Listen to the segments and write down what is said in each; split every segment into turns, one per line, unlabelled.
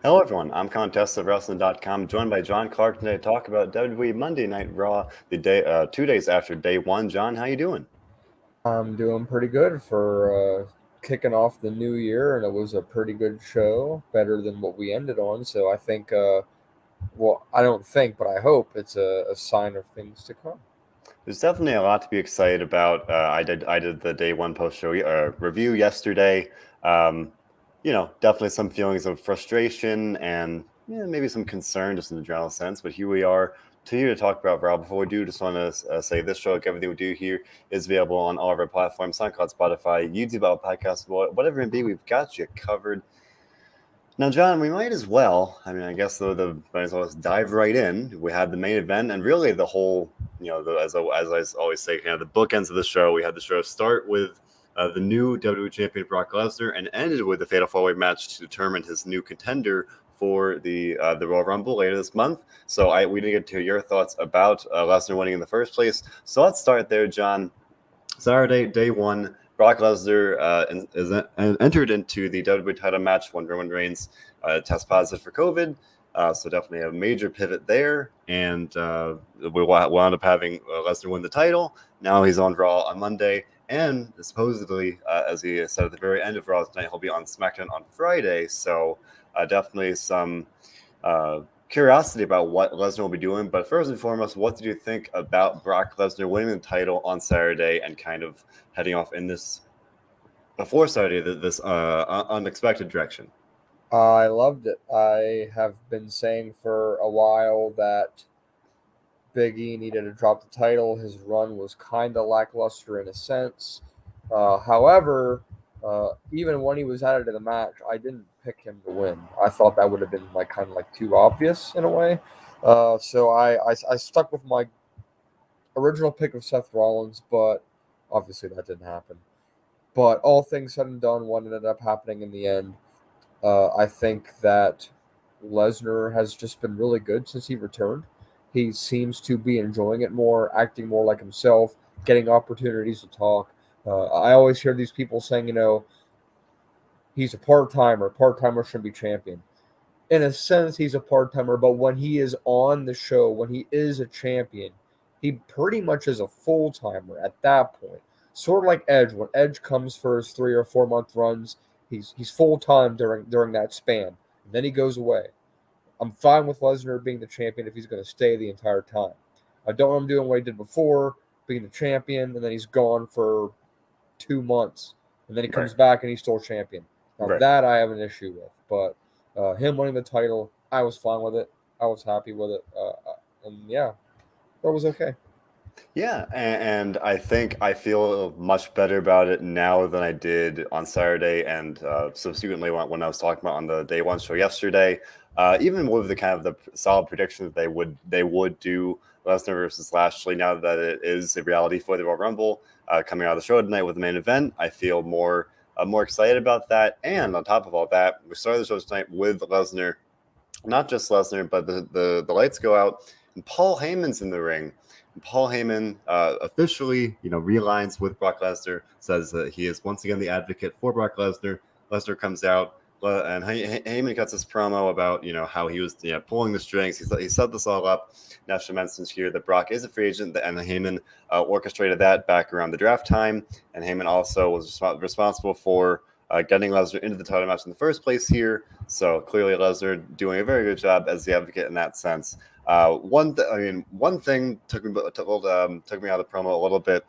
Hello, everyone. I'm Colin, Tessier of WrestleZone.com, joined by John Clark today to talk about WWE Monday Night Raw, the day 2 days after day one. John, how you doing?
I'm doing pretty good for kicking off the new year, and it was a pretty good show, better than what we ended on. So I think, well, I don't think, but I hope it's a sign of things to come.
There's definitely a lot to be excited about. I did the day one post show review yesterday. Um, definitely some feelings of frustration and maybe some concern, just in the general sense. But here we are here to talk about Raw. Before we do, just want to say this show, like everything we do here, is available on all of our platforms: SoundCloud, Spotify, YouTube, Apple Podcasts, whatever it may be. We've got you covered. Now, John, we might as well. I mean, I guess the might as well just dive right in. We had the main event, and really the whole, as I always say, kind of the bookends of the show. We had the show start with the new WWE Champion Brock Lesnar, and ended with the Fatal 4-Way match to determine his new contender for the Royal Rumble later this month. So we didn't get to your thoughts about Lesnar winning in the first place. So let's start there, John. Saturday, day one. Brock Lesnar entered into the WWE title match when Roman Reigns test positive for COVID. So definitely a major pivot there. And we wound up having Lesnar win the title. Now he's on Raw on Monday. And supposedly, as he said at the very end of Raw tonight, he'll be on SmackDown on Friday. So definitely some curiosity about what Lesnar will be doing. But first and foremost, what did you think about Brock Lesnar winning the title on Saturday and kind of heading off in this, before Saturday, this unexpected direction?
I loved it. I have been saying for a while that Big E needed to drop the title. His run was kind of lackluster in a sense. However, even when he was added to the match, I didn't pick him to win. I thought that would have been like kind of like too obvious in a way. So I stuck with my original pick of Seth Rollins, but obviously that didn't happen. But all things said and done, what ended up happening in the end, I think that Lesnar has just been really good since he returned. He seems to be enjoying it more, acting more like himself, getting opportunities to talk. I always hear these people saying, he's a part timer. Part timer shouldn't be champion. In a sense, he's a part timer, but when he is on the show, when he is a champion, he pretty much is a full timer at that point. Sort of like Edge. When Edge comes for his 3 or 4 month runs, he's full time during that span. And then he goes away. I'm fine with Lesnar being the champion if he's going to stay the entire time. I don't want him doing what he did before, being the champion, and then he's gone for 2 months, and then he comes back and he's still champion. Now that I have an issue with, but him winning the title, I was fine with it. I was happy with it, and yeah, that was okay.
Yeah, and I think I feel much better about it now than I did on Saturday, and subsequently when I was talking about on the day one show yesterday. Even with the kind of the solid prediction that they would do Lesnar versus Lashley, now that it is a reality for the Royal Rumble coming out of the show tonight with the main event, I feel more excited about that. And on top of all that, we started the show tonight with Lesnar, not just Lesnar, but the lights go out and Paul Heyman's in the ring. Paul Heyman officially, realigns with Brock Lesnar, says that he is once again the advocate for Brock Lesnar. Lesnar comes out, and Heyman cuts his promo about, how he was pulling the strings. He set this all up. National mentions here that Brock is a free agent, and Heyman orchestrated that back around the draft time. And Heyman also was responsible for getting Lesnar into the title match in the first place here. So clearly Lesnar doing a very good job as the advocate in that sense. One thing took me out of the promo a little bit.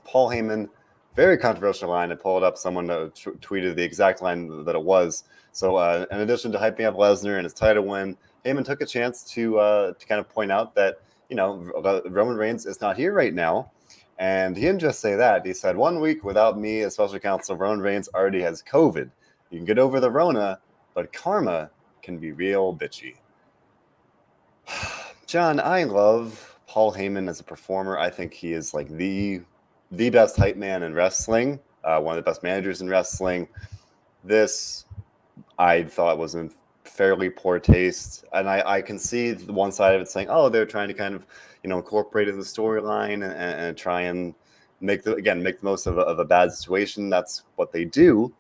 Paul Heyman, very controversial line. I pulled up. Someone tweeted the exact line that it was. So in addition to hyping up Lesnar and his title win, Heyman took a chance to kind of point out that Roman Reigns is not here right now. And he didn't just say that. He said, 1 week without me as special counsel, Roman Reigns already has COVID. You can get over the Rona, but karma can be real bitchy. John, I love Paul Heyman as a performer. I think he is like the best hype man in wrestling, one of the best managers in wrestling. This, I thought, was in fairly poor taste. And I can see one side of it saying, oh, they're trying to kind of, incorporate it in the storyline and try and make the most of a bad situation. That's what they do.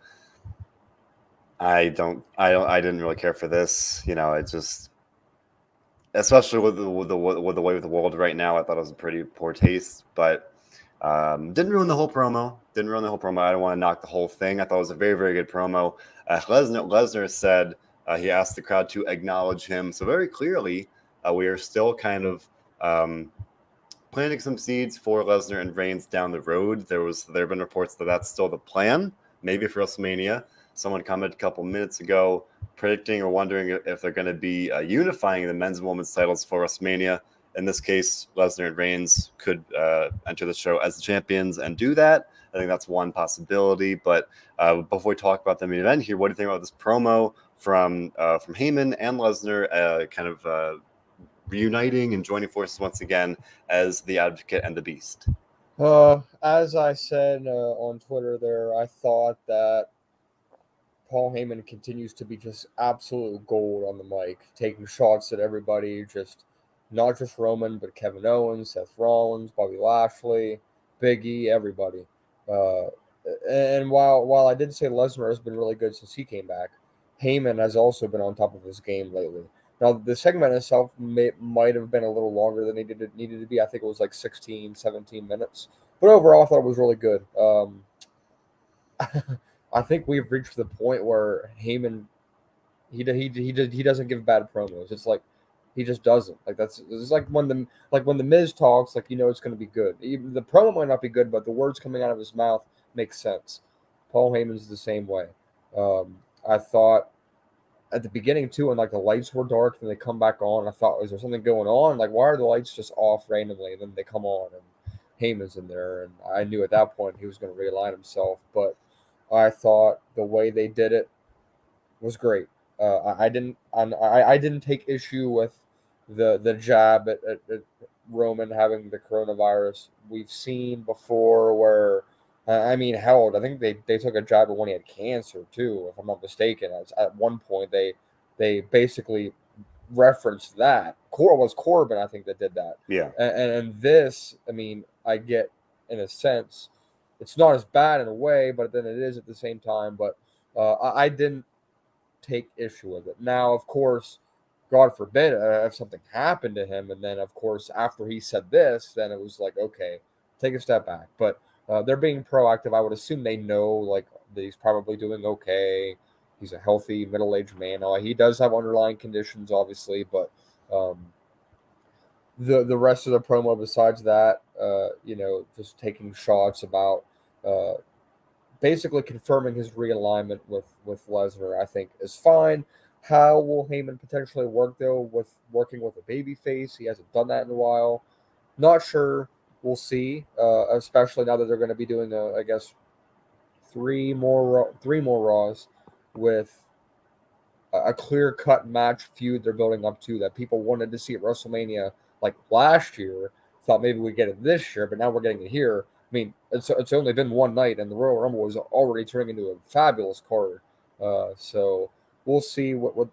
I didn't really care for this. It just, especially with the way of the world right now, I thought it was a pretty poor taste. But didn't ruin the whole promo. Didn't ruin the whole promo. I don't want to knock the whole thing. I thought it was a very, very good promo. Lesnar said he asked the crowd to acknowledge him. So very clearly, we are still kind of planting some seeds for Lesnar and Reigns down the road. There have been reports that that's still the plan, maybe for WrestleMania. Someone commented a couple minutes ago predicting or wondering if they're going to be unifying the men's and women's titles for WrestleMania. In this case, Lesnar and Reigns could enter the show as the champions and do that. I think that's one possibility. But before we talk about the main event here, what do you think about this promo from Heyman and Lesnar, kind of reuniting and joining forces once again as the Advocate and the Beast?
As I said on Twitter there, I thought that Paul Heyman continues to be just absolute gold on the mic, taking shots at everybody, just not just Roman, but Kevin Owens, Seth Rollins, Bobby Lashley, Big E, everybody. Uh, and while I did say Lesnar has been really good since he came back, Heyman has also been on top of his game lately. Now, the segment itself might have been a little longer than needed to be. I think it was like 16, 17 minutes. But overall, I thought it was really good. I think we've reached the point where Heyman he doesn't give bad promos. It's like he just doesn't. Like it's like when the Miz talks, like it's going to be good. Even the promo might not be good, but the words coming out of his mouth make sense. Paul Heyman's the same way. I thought at the beginning too, when like the lights were dark, then they come back on. I thought, is there something going on? Like, why are the lights just off randomly? And then they come on, and Heyman's in there, and I knew at that point he was going to realign himself. But I thought the way they did it was great. I didn't take issue with the jab at Roman having the coronavirus. We've seen before where I mean, hell, I think they took a jab at when he had cancer too, if I'm not mistaken. At one point, they basically referenced that. Was Corbin, I think, that did that.
Yeah.
And this, I mean, I get in a sense, it's not as bad in a way, but then it is at the same time. But I didn't take issue with it. Now, of course, God forbid if something happened to him, and then of course after he said this, then it was like, okay, take a step back. But they're being proactive. I would assume they know like that he's probably doing okay. He's a healthy middle-aged man. He does have underlying conditions, obviously, but the rest of the promo besides that, just taking shots about basically confirming his realignment with Lesnar, I think is fine. How will Heyman potentially work though with working with a babyface? He hasn't done that in a while. Not sure. We'll see. Especially now that they're going to be doing I guess three more Raws with a clear cut match feud they're building up to that people wanted to see at WrestleMania like last year. Thought maybe we'd get it this year, but now we're getting it here. I mean, it's only been one night, and the Royal Rumble was already turning into a fabulous card. So we'll see what.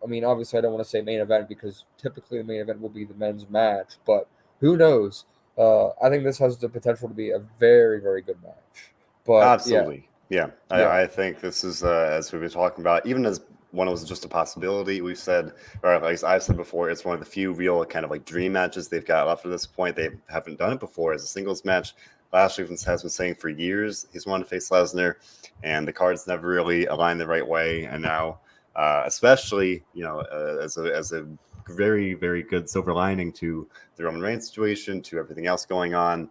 I mean, obviously, I don't want to say main event because typically the main event will be the men's match, but who knows? I think this has the potential to be a very, very good match. But
Absolutely, yeah.
Yeah.
I think this is as we've been talking about, even as when it was just a possibility. We've said, or at least I've said before, it's one of the few real kind of like dream matches they've got up to this point. They haven't done it before as a singles match. Lashley has been saying for years he's wanted to face Lesnar, and the cards never really aligned the right way. And now, especially as a very, very good silver lining to the Roman Reigns situation, to everything else going on.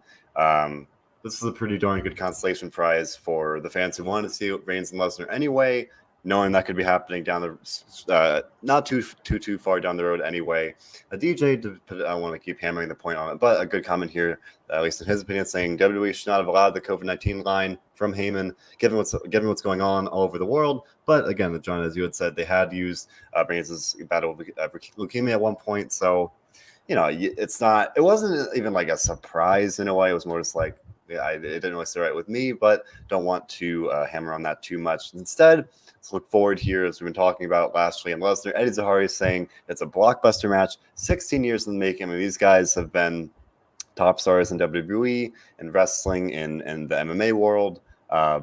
This is a pretty darn good consolation prize for the fans who want to see Reigns and Lesnar anyway, knowing that could be happening down the not too far down the road anyway. A DJ, I don't want to keep hammering the point on it, but a good comment here, at least in his opinion, saying WWE should not have allowed the COVID-19 line from Heyman, given what's going on all over the world. But again, John, as you had said, they had used Reigns' battle with leukemia at one point, so it wasn't even like a surprise in a way. It was more just like, it didn't really sit right with me, but don't want to hammer on that too much. Instead, let's look forward here, as we've been talking about Lashley and Lesnar. Eddie Zahari is saying it's a blockbuster match, 16 years in the making. I mean, these guys have been top stars in WWE and wrestling in the MMA world.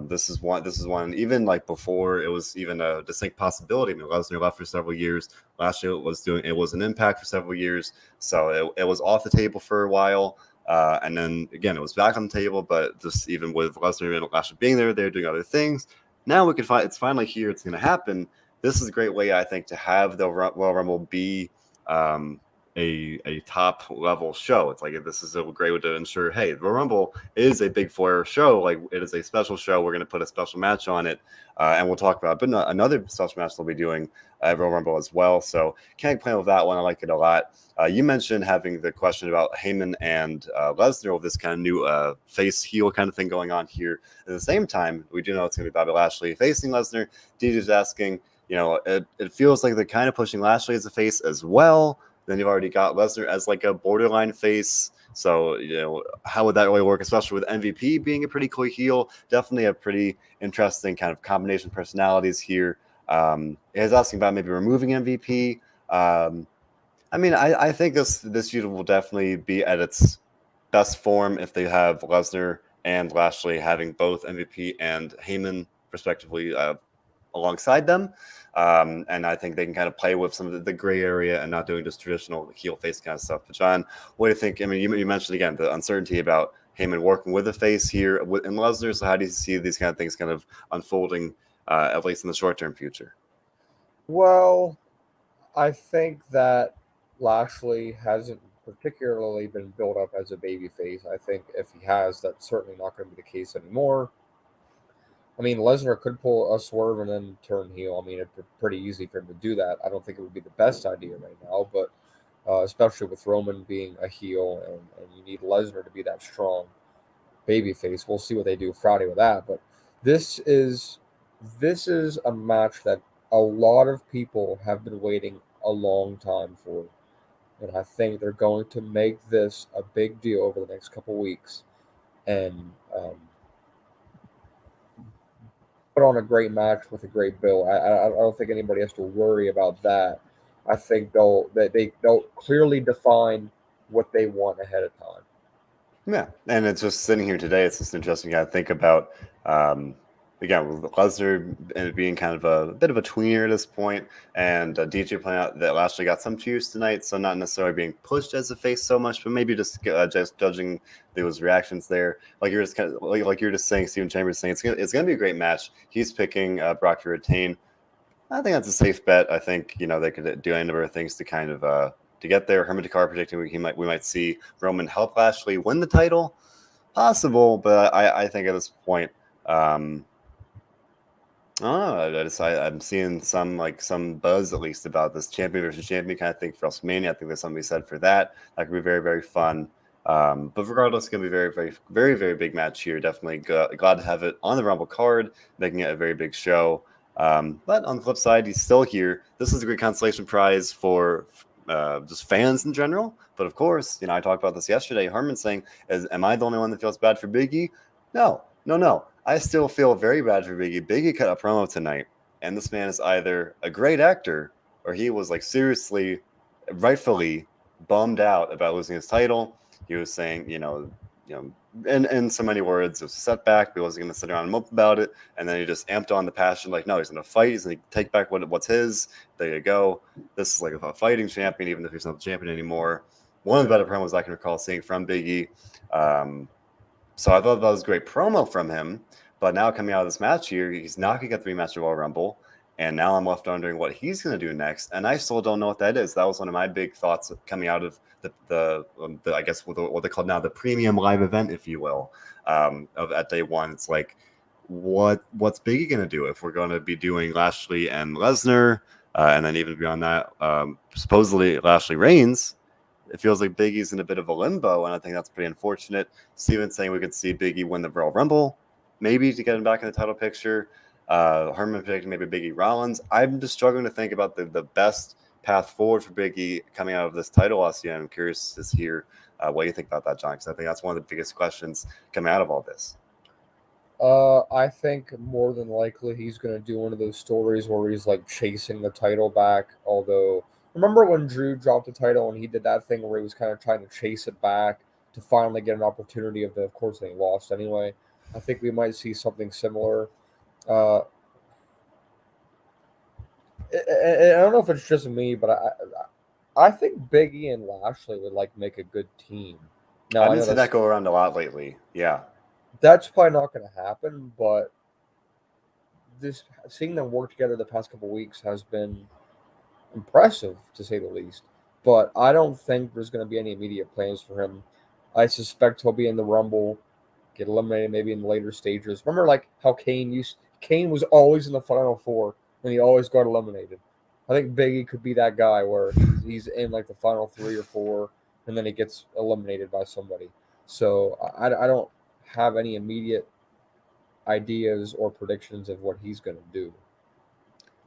This is one. This is one. Even like before, it was even a distinct possibility. I mean, Lesnar left for several years. Last year, it was an Impact for several years, so it was off the table for a while. And then again, it was back on the table. But just even with Lesnar and Lashley being there, they're doing other things. Now we can find it's finally here. It's going to happen. This is a great way, I think, to have the Royal Rumble be a top level show. It's like this is a great way to ensure, hey, the Rumble is a big four show. Like it is a special show. We're going to put a special match on it, and we'll talk about it. But another special match they'll be doing at Royal Rumble as well. So can't complain with that one. I like it a lot. You mentioned having the question about Heyman and Lesnar with this kind of new face heel kind of thing going on here. At the same time, we do know it's going to be Bobby Lashley facing Lesnar. DJ's asking, it feels like they're kind of pushing Lashley as a face as well. Then you've already got Lesnar as like a borderline face. So, how would that really work, especially with MVP being a pretty cool heel? Definitely a pretty interesting kind of combination of personalities here. He's asking about maybe removing MVP. I think this feud will definitely be at its best form if they have Lesnar and Lashley having both MVP and Heyman, respectively, alongside them. And I think they can kind of play with some of the gray area and not doing just traditional heel face kind of stuff. But John, what do you think? I mean, you mentioned again the uncertainty about Heyman working with a face here in Lesnar. So how do you see these kind of things kind of unfolding, at least in the short-term future?
Well, I think that Lashley hasn't particularly been built up as a babyface. I think if he has, that's certainly not going to be the case anymore. I mean, Lesnar could pull a swerve and then turn heel. I mean, it'd be pretty easy for him to do that. I don't think it would be the best idea right now, but especially with Roman being a heel and you need Lesnar to be that strong babyface. We'll see what they do Friday with that. But this is a match that a lot of people have been waiting a long time for. And I think they're going to make this a big deal over the next couple weeks. And put on a great match with a great bill. I don't think anybody has to worry about that. I think they'll clearly define what they want ahead of time.
Yeah, and it's just sitting here today. It's just interesting to think about. Again, with Lesnar and being kind of a bit of a tweener at this point, and DJ pointing out that Lashley got some juice tonight, so not necessarily being pushed as a face so much, but maybe just judging those reactions there. Like you're just kind of like you're just saying, Stephen Chambers saying it's gonna be a great match. He's picking Brock to retain. I think that's a safe bet. I think they could do a number of things to kind of to get there. Herman Dakar predicting we might see Roman help Lashley win the title. Possible, but I think at this point. I'm seeing some buzz at least about this champion versus champion kind of thing for WrestleMania. I think there's something to be said for that. That could be very, very fun. But regardless, it's going to be very, very, very, very big match here. Definitely glad to have it on the Rumble card, making it a very big show. But on the flip side, he's still here. This is a great consolation prize for just fans in general. But of course, I talked about this yesterday. Herman saying, am I the only one that feels bad for Big E? No. I still feel very bad for Big E. Big E cut a promo tonight, and this man is either a great actor or he was seriously, rightfully bummed out about losing his title. He was saying, in so many words, it was a setback. He wasn't going to sit around and mope about it, and then he just amped on the passion. No, he's going to fight. He's going to take back what's his. There you go. This is like a fighting champion, even if he's not the champion anymore. One of the better promos I can recall seeing from Big E. So I thought that was a great promo from him. But now coming out of this match here, he's not going to get the rematch of Royal Rumble. And now I'm left wondering what he's going to do next. And I still don't know what that is. That was one of my big thoughts coming out of the I guess what they call now the premium live event, if you will, at day one. It's like, what's Big E going to do if we're going to be doing Lashley and Lesnar? And then even beyond that, supposedly Lashley Reigns. It feels like Big E's in a bit of a limbo, and I think that's pretty unfortunate. Steven's saying we could see Big E win the Royal Rumble, maybe to get him back in the title picture. Herman predicting maybe Big E Rollins. I'm just struggling to think about the best path forward for Big E coming out of this title loss. Yeah, I'm curious to hear what you think about that, John, because I think that's one of the biggest questions coming out of all this.
I think more than likely he's going to do one of those stories where he's chasing the title back, although... Remember when Drew dropped the title and he did that thing where he was kind of trying to chase it back to finally get an opportunity of course, they lost anyway. I think we might see something similar. Uh, I don't know if it's just me, but I think Big E and Lashley would like make a good team. Now
I've
I
been
know
seeing that go around a lot lately. Yeah.
that's probably not going to happen, but this seeing them work together the past couple weeks has been impressive to say the least. But I don't think there's going to be any immediate plans for him. I suspect he'll be in the Rumble, get eliminated maybe in the later stages. Remember, like how Kane was always in the final four and he always got eliminated. I think Biggie could be that guy where he's in like the final 3 or 4 and then he gets eliminated by somebody. So I don't have any immediate ideas or predictions of what he's going to do.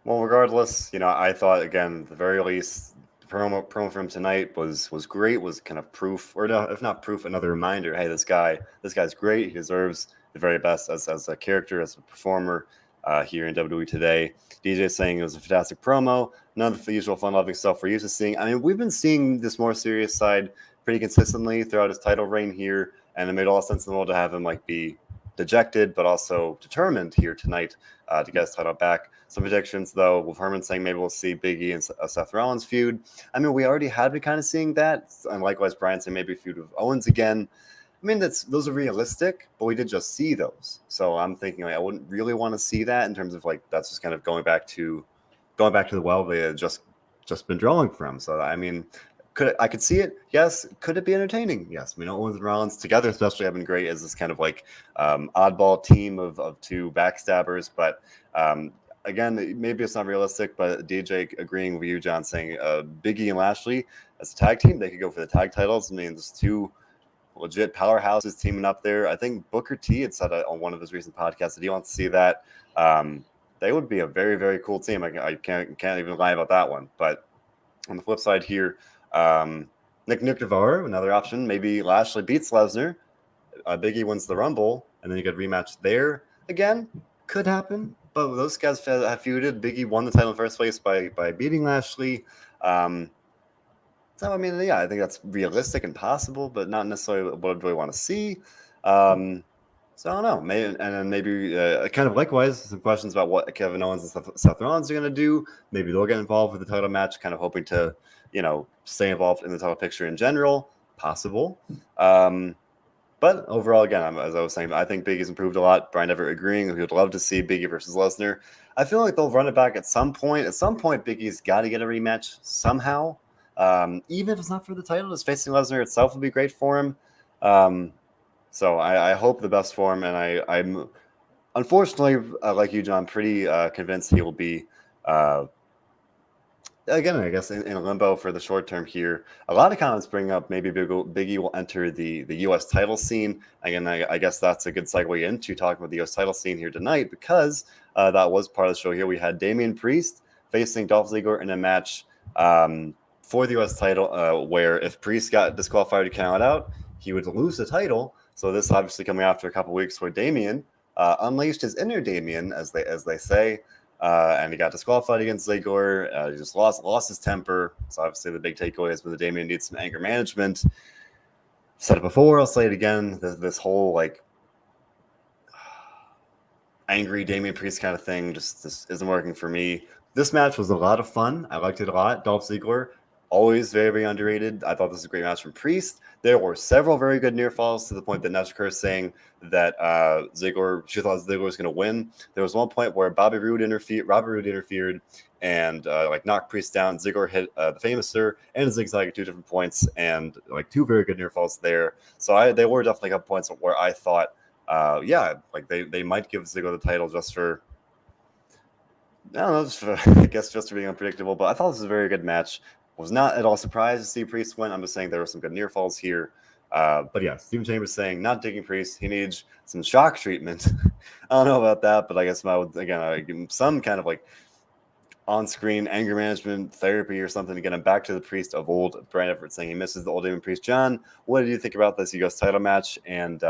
Well, regardless, I thought again, at the very least, the promo from tonight was great. Was kind of proof, or no, if not proof, another reminder. Hey, this guy's great. He deserves the very best as a character, as a performer here in WWE today. DJ saying it was a fantastic promo. None of the usual fun-loving stuff we're used to seeing. I mean, we've been seeing this more serious side pretty consistently throughout his title reign here, and it made all sense in the world to have him be dejected, but also determined here tonight to get his title back. Some predictions, though, with Herman saying maybe we'll see Big E and Seth Rollins feud. I mean, we already had been kind of seeing that, and likewise, Brian saying maybe feud with Owens again. I mean, those are realistic, but we did just see those. So I'm thinking I wouldn't really want to see that in terms of that's just kind of going back to the well they had just been drawing from. So I mean, I could see it? Yes. Could it be entertaining? Yes. Owens and Rollins together, especially, have been great as this kind of oddball team of two backstabbers. But again, maybe it's not realistic. But DJ agreeing with you, John, saying Biggie and Lashley as a tag team, they could go for the tag titles. I mean, there's two legit powerhouses teaming up there. I think Booker T had said on one of his recent podcasts that he wants to see that. They would be a very, very cool team. I can't even lie about that one. But on the flip side here, Nick Navarro, another option. Maybe Lashley beats Lesnar. Biggie wins the Rumble, and then you get a rematch there. Again, could happen. But those guys have feuded. Biggie won the title in the first place by beating Lashley. So, I mean, yeah, I think that's realistic and possible, but not necessarily what I really want to see. So I don't know. Maybe, and then maybe kind of likewise, some questions about what Kevin Owens and Seth Rollins are going to do. Maybe they'll get involved with the title match, kind of hoping to, stay involved in the title picture in general. Possible. But overall, again, as I was saying, I think Biggie's improved a lot. Brian Everett agreeing. He would love to see Biggie versus Lesnar. I feel like they'll run it back at some point. At some point, Biggie's got to get a rematch somehow. Even if it's not for the title, just facing Lesnar itself would be great for him. So I hope the best for him, and I'm unfortunately, like you, John, pretty convinced he will be, again, I guess, in limbo for the short term here. A lot of comments bring up maybe Big E will enter the U.S. title scene. Again, I guess that's a good segue into talking about the U.S. title scene here tonight, because that was part of the show here. We had Damian Priest facing Dolph Ziggler in a match for the U.S. title, where if Priest got disqualified to count out, he would lose the title. So this obviously coming after a couple weeks where Damien unleashed his inner Damien, as they say, and he got disqualified against Ziggler. He just lost his temper. So obviously the big takeaway is that Damien needs some anger management. I've said it before, I'll say it again. This whole angry Damian Priest kind of thing just isn't working for me. This match was a lot of fun. I liked it a lot. Dolph Ziggler, always very, very underrated. I thought this was a great match from Priest. There were several very good near falls, to the point that Nestor is saying that she thought Ziggler was going to win. There was one point where Robert Roode interfered and knocked Priest down. Ziggler hit the Famouser and a zigzag at 2 different points, and 2 very good near falls there. So they were definitely a couple points where I thought, they might give Ziggler the title just for, I don't know, I guess just for being unpredictable. But I thought this was a very good match. Was not at all surprised to see Priest win. I'm just saying there were some good near falls here. But yeah, Stephen Chambers saying not digging Priest. He needs some shock treatment. I don't know about that, but I guess I would give him some kind of on-screen anger management therapy or something to get him back to the Priest of old. Brian Everett saying he misses the old Damien Priest. John, what did you think about this U.S. title match and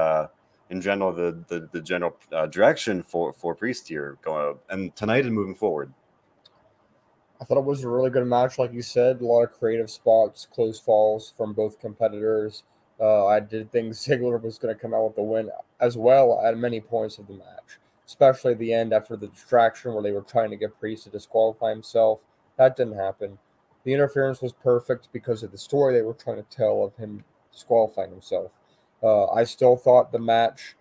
in general the general direction for Priest here going and tonight and moving forward?
I thought it was a really good match, like you said. A lot of creative spots, close falls from both competitors. I did think Ziggler was going to come out with the win as well at many points of the match, especially the end after the distraction where they were trying to get Priest to disqualify himself. That didn't happen. The interference was perfect because of the story they were trying to tell of him disqualifying himself. I still thought the match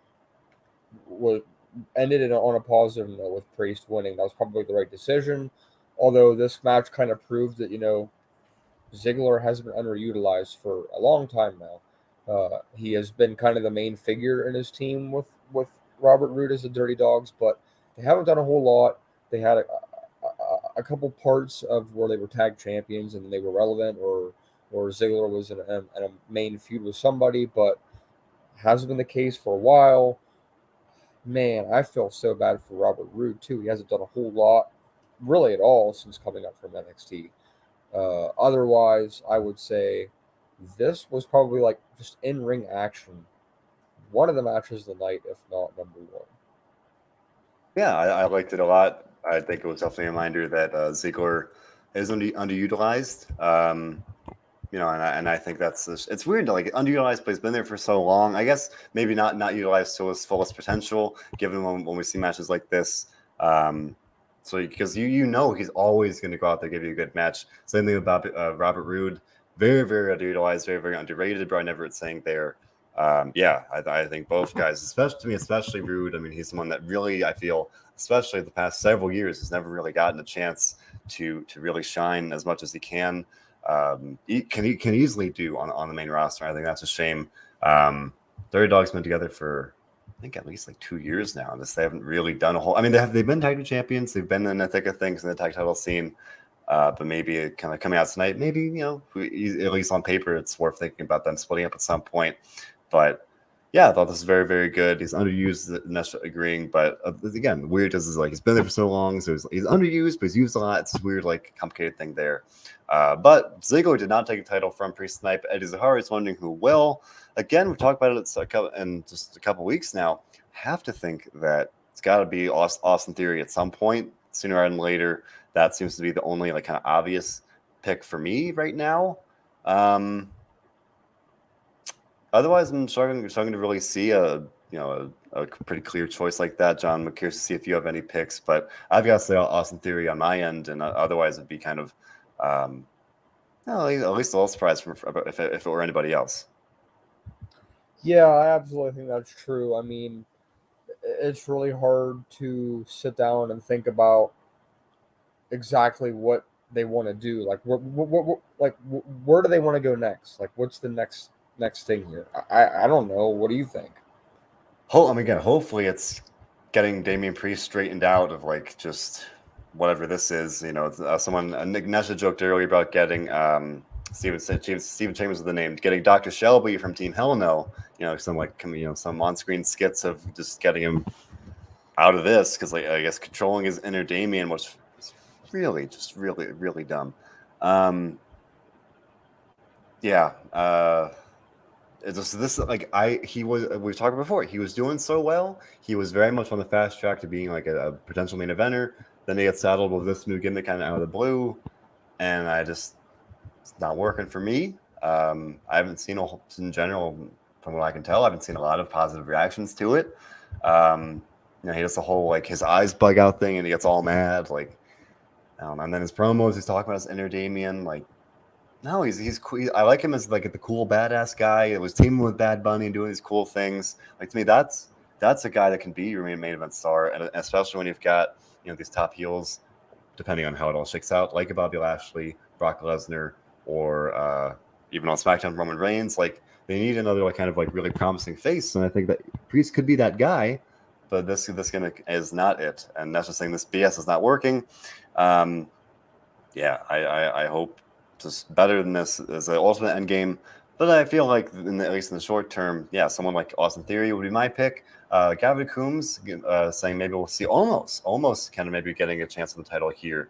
was ended on a positive note with Priest winning. That was probably the right decision. Although this match kind of proved that Ziggler has been underutilized for a long time now. He has been kind of the main figure in his team with Robert Roode as the Dirty Dogs, but they haven't done a whole lot. They had a couple parts of where they were tag champions and they were relevant, or Ziggler was in a main feud with somebody, but hasn't been the case for a while. Man, I feel so bad for Robert Roode too. He hasn't done a whole lot, really at all, since coming up from NXT. Otherwise, I would say this was probably like just in ring action. One of the matches of the night, if not number one.
Yeah, I liked it a lot. I think it was definitely a reminder that Ziggler is underutilized. And I think it's weird to like underutilized, but he's been there for so long. I guess maybe not utilized to his fullest potential, given when we see matches like this. So because he's always going to go out there, give you a good match. Same thing about Robert Roode, very very underutilized, very very underrated. But I never would saying there. I think both guys, especially Roode. I mean, he's the one that really I feel, especially the past several years, has never really gotten a chance to really shine as much as he can. He can easily do on the main roster. I think that's a shame. Dirty Dog's been together for I think at least like 2 years now, and they haven't really done a whole. I mean, they've been tag team champions. They've been in the thick of things in the tag title scene. But maybe kind of coming out tonight, maybe at least on paper, it's worth thinking about them splitting up at some point. But yeah, I thought this was very, very good. He's underused, Ness agreeing, but again, weird is like he's been there for so long, so he's underused, but he's used a lot. It's this weird, like complicated thing there. But Ziggler did not take a title from Priest tonight. Eddie Zahara is wondering who will. Again, we've talked about it in just a couple weeks now. I have to think that it's got to be Austin Theory at some point, sooner rather than later. That seems to be the only like kind of obvious pick for me right now. Otherwise, I'm struggling to really see a pretty clear choice like that. John, I'm curious to see if you have any picks, but I've got to say Austin Theory on my end, and otherwise it'd be kind of at least a little surprised if it were anybody else.
Yeah, I absolutely think that's true. I mean, it's really hard to sit down and think about exactly what they want to do. Like, where do they want to go next? Like, what's the next thing here? I don't know. What do you think?
Hopefully it's getting Damian Priest straightened out of like just whatever this is. Nick Nessa joked earlier about getting Steven Chambers with the name, getting Dr. Shelby from Team Hell No. Some on-screen skits of just getting him out of this because like I guess controlling his inner Damien was really just really dumb. It's just this we've talked before. He was doing so well. He was very much on the fast track to being like a potential main eventer. Then they get saddled with this new gimmick kind of out of the blue, and it's not working for me. I haven't seen in general, from what I can tell, I haven't seen a lot of positive reactions to it. He does the whole like his eyes bug out thing, and he gets all mad, like, and then his promos, he's talking about his inner Damien, like. No, he's cool. I like him as like the cool badass guy. It was teaming with Bad Bunny and doing these cool things. Like to me, that's a guy that can be your main event star, and especially when you've got these top heels, depending on how it all shakes out, like a Bobby Lashley, Brock Lesnar, or even on SmackDown Roman Reigns. Like they need another like kind of like really promising face, and I think that Priest could be that guy. But this gimmick is not it, and that's just saying this BS is not working. I hope. Just better than this as an ultimate end game, but I feel like at least in the short term, someone like Austin Theory would be my pick. Gavin Coombs saying maybe we'll see almost kind of maybe getting a chance at the title here.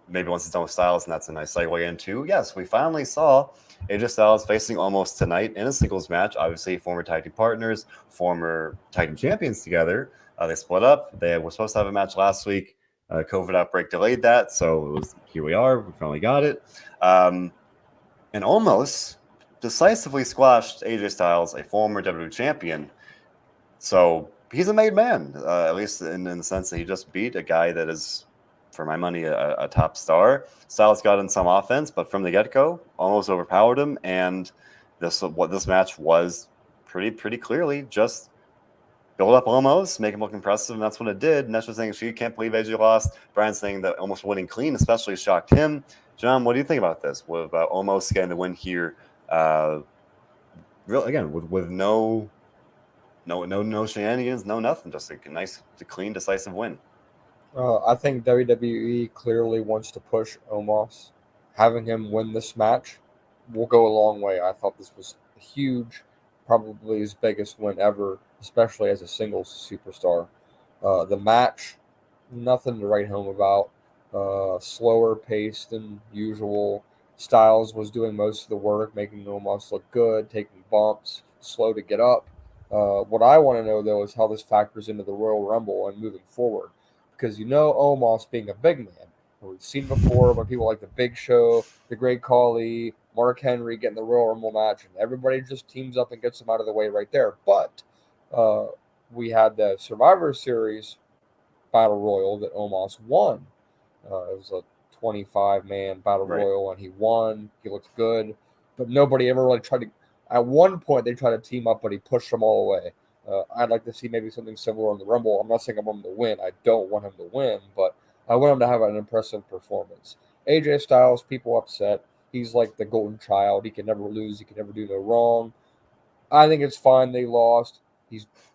Maybe once it's done with Styles, and that's a nice segue into yes, we finally saw AJ Styles facing Almost tonight in a singles match. Obviously, former tag team partners, former tag team champions together. They split up. They were supposed to have a match last week. COVID outbreak delayed that, so here we are. We finally got it. And Almost decisively squashed AJ Styles, a former WWE champion. So he's a made man, at least in the sense that he just beat a guy that is, for my money, a top star. Styles got in some offense, but from the get-go, almost overpowered him. And this match was pretty clearly just build up almost, make him look impressive, and that's what it did. Ness was saying she can't believe AJ lost. Brian saying that almost winning clean especially shocked him. John, what do you think about this? What about almost getting the win here? Real again with no shenanigans, no nothing, just a nice, clean, decisive win.
I think WWE clearly wants to push Omos. Having him win this match will go a long way. I thought this was huge, probably his biggest win ever, especially as a singles superstar. The match, nothing to write home about. Slower pace than usual. Styles was doing most of the work, making Omos look good, taking bumps, slow to get up. What I want to know, though, is how this factors into the Royal Rumble and moving forward. Because Omos being a big man. We've seen before when people like the Big Show, the Great Khali, Mark Henry get in the Royal Rumble match, and everybody just teams up and gets them out of the way right there. But we had the Survivor Series Battle Royal that Omos won. It was a 25-man Battle Royal, and he won. He looked good. But nobody ever really tried to. At one point, they tried to team up, but he pushed them all away. I'd like to see maybe something similar in the Rumble. I'm not saying I want him to win. I don't want him to win, but I want him to have an impressive performance. AJ Styles, people upset. He's like the golden child. He can never lose. He can never do no wrong. I think it's fine they lost.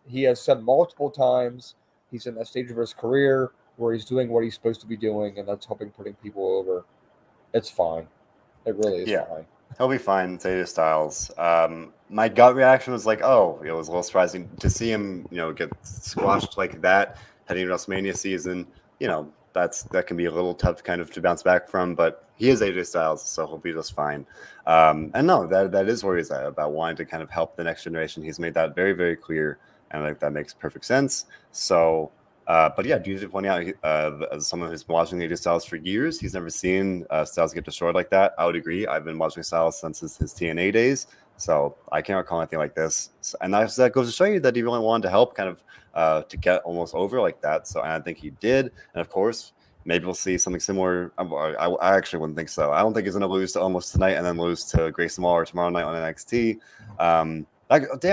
He has said multiple times he's in that stage of his career where he's doing what he's supposed to be doing, and that's helping putting people over. It's fine. It really is fine.
He'll be fine, AJ Styles. My gut reaction was like, oh, it was a little surprising to see him, get squashed like that heading into WrestleMania season. That can be a little tough kind of to bounce back from, but he is AJ Styles, so he'll be just fine. And no, that is where he's at, about wanting to kind of help the next generation. He's made that very, very clear, and I think that makes perfect sense. So, but yeah, due to point out, as someone who's been watching AJ Styles for years, he's never seen Styles get destroyed like that. I would agree. I've been watching Styles since his TNA days, so I can't recall anything like this. And that goes to show you that he really wanted to help kind of to get almost over like that. So I think he did. And of course, maybe we'll see something similar. I actually wouldn't think so. I don't think he's going to lose to Almost tonight and then lose to Grayson Waller tomorrow night on NXT. Damn,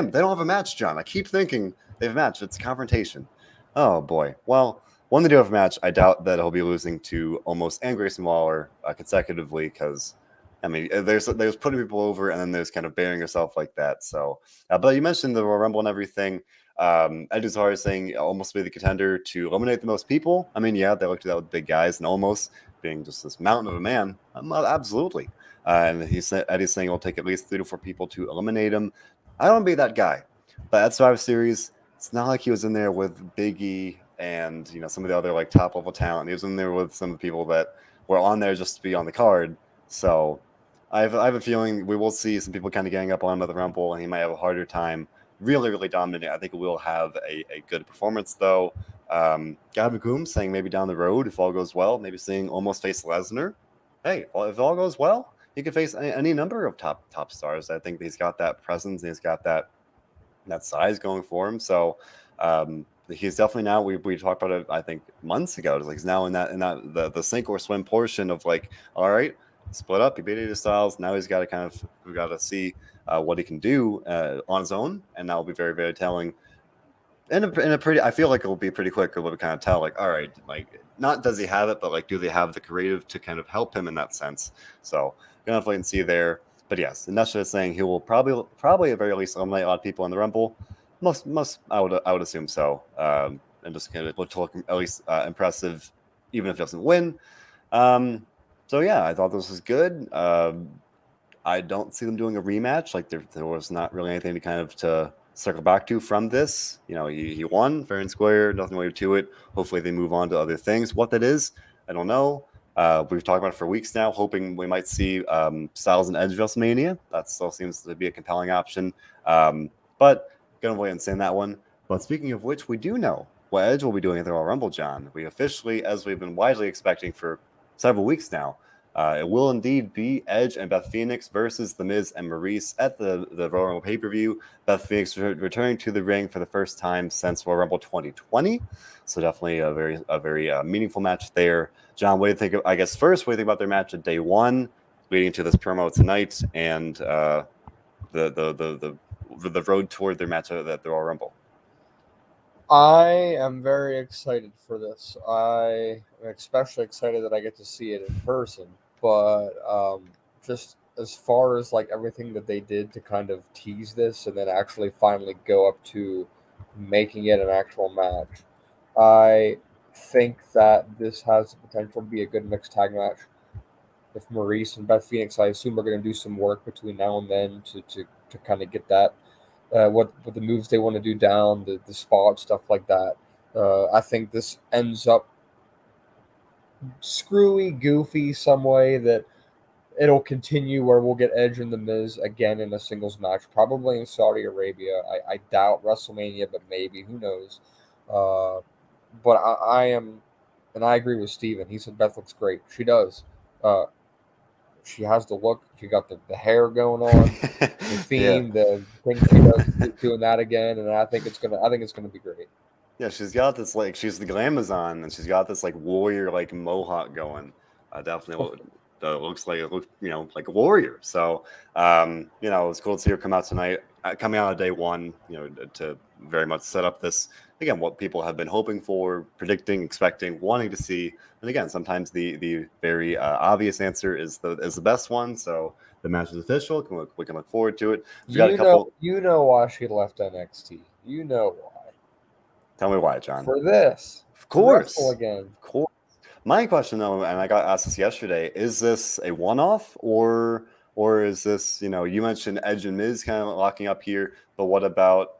they don't have a match, John. I keep thinking they have a match. It's a confrontation. Oh, boy. Well, when they do have a match, I doubt that he'll be losing to Almost and Grayson Waller consecutively because, I mean, there's putting people over and then there's kind of burying yourself like that. So, but you mentioned the Royal Rumble and everything. Ed Zahar is saying Almost be the contender to eliminate the most people. I mean, yeah, they looked at that with big guys and Almost being just this mountain of a man. Absolutely. And Eddie's saying it'll take at least 3 to 4 people to eliminate him. I don't want to be that guy. But at Survivor Series, it's not like he was in there with Big E and some of the other like top level talent. He was in there with some of the people that were on there just to be on the card. So I have a feeling we will see some people kind of getting up on him at the Rumble, and he might have a harder time really dominating. I think we'll have a good performance though. Gabagoom saying maybe down the road, if all goes well, maybe seeing Almost face Lesnar. Hey, if all goes well, he could face any number of top stars. I think he's got that presence and he's got that size going for him. So he's definitely now. We talked about it, I think, months ago. It's like he's now in that the sink or swim portion of like, all right, split up. He beat AJ Styles. Now we've got to see what he can do on his own, and that will be very, very telling. In a pretty, I feel like it will be pretty quick. We'll kind of tell, like, all right, like, not does he have it, but like, do they have the creative to kind of help him in that sense? So gonna have to wait and see there. But yes, and that's just saying he will probably at very least eliminate a lot of people in the Rumble. Most I would assume so. And just kind of look at least impressive, even if he doesn't win. So yeah, I thought this was good. I don't see them doing a rematch. Like there was not really anything to kind of to circle back to from this. He won fair and square, nothing really to it. Hopefully they move on to other things. What that is, I don't know. We've talked about it for weeks now, hoping we might see Styles and Edge WrestleMania. That still seems to be a compelling option. But gonna wait and say that one. But speaking of which, we do know what Edge will be doing at the Royal Rumble, John. We officially, as we've been widely expecting for several weeks now, It will indeed be Edge and Beth Phoenix versus The Miz and Maurice at the Royal Rumble pay-per-view. Beth Phoenix returning to the ring for the first time since Royal Rumble 2020. So definitely a very meaningful match there. John, what do you think of, I guess first, what do you think about their match at day one, leading to this promo tonight, and the road toward their match at the Royal Rumble?
I am very excited for this. I am especially excited that I get to see it in person. But just as far as like everything that they did to kind of tease this and then actually finally go up to making it an actual match, I think that this has the potential to be a good mixed tag match. If Maurice and Beth Phoenix, I assume, are going to do some work between now and then to kind of get that what the moves they want to do down, the spot, stuff like that. I think this ends up screwy, goofy, some way that it'll continue where we'll get Edge and The Miz again in a singles match, probably in Saudi Arabia. I doubt WrestleMania, but maybe, who knows. Uh, but I am, and I agree with Steven. He said Beth looks great. She does. Uh, she has the look. She got the hair going on, the
Yeah.
theme, the thing she does, doing that again, and I think it's gonna be great.
Yeah, she's got this like she's the Glamazon, and she's got this like warrior like mohawk going. Definitely looks like like a warrior. So it's cool to see her come out tonight, coming out of day one. To very much set up this again what people have been hoping for, predicting, expecting, wanting to see. And again, sometimes the very obvious answer is the best one. So the match is official. We can look forward to it. We've got a couple.
You know why she left NXT. You know why.
Tell me why, John.
For this.
Of course.
To wrestle again.
Of course. My question though, and I got asked this yesterday, is this a one-off or is this, you mentioned Edge and Miz kind of locking up here, but what about,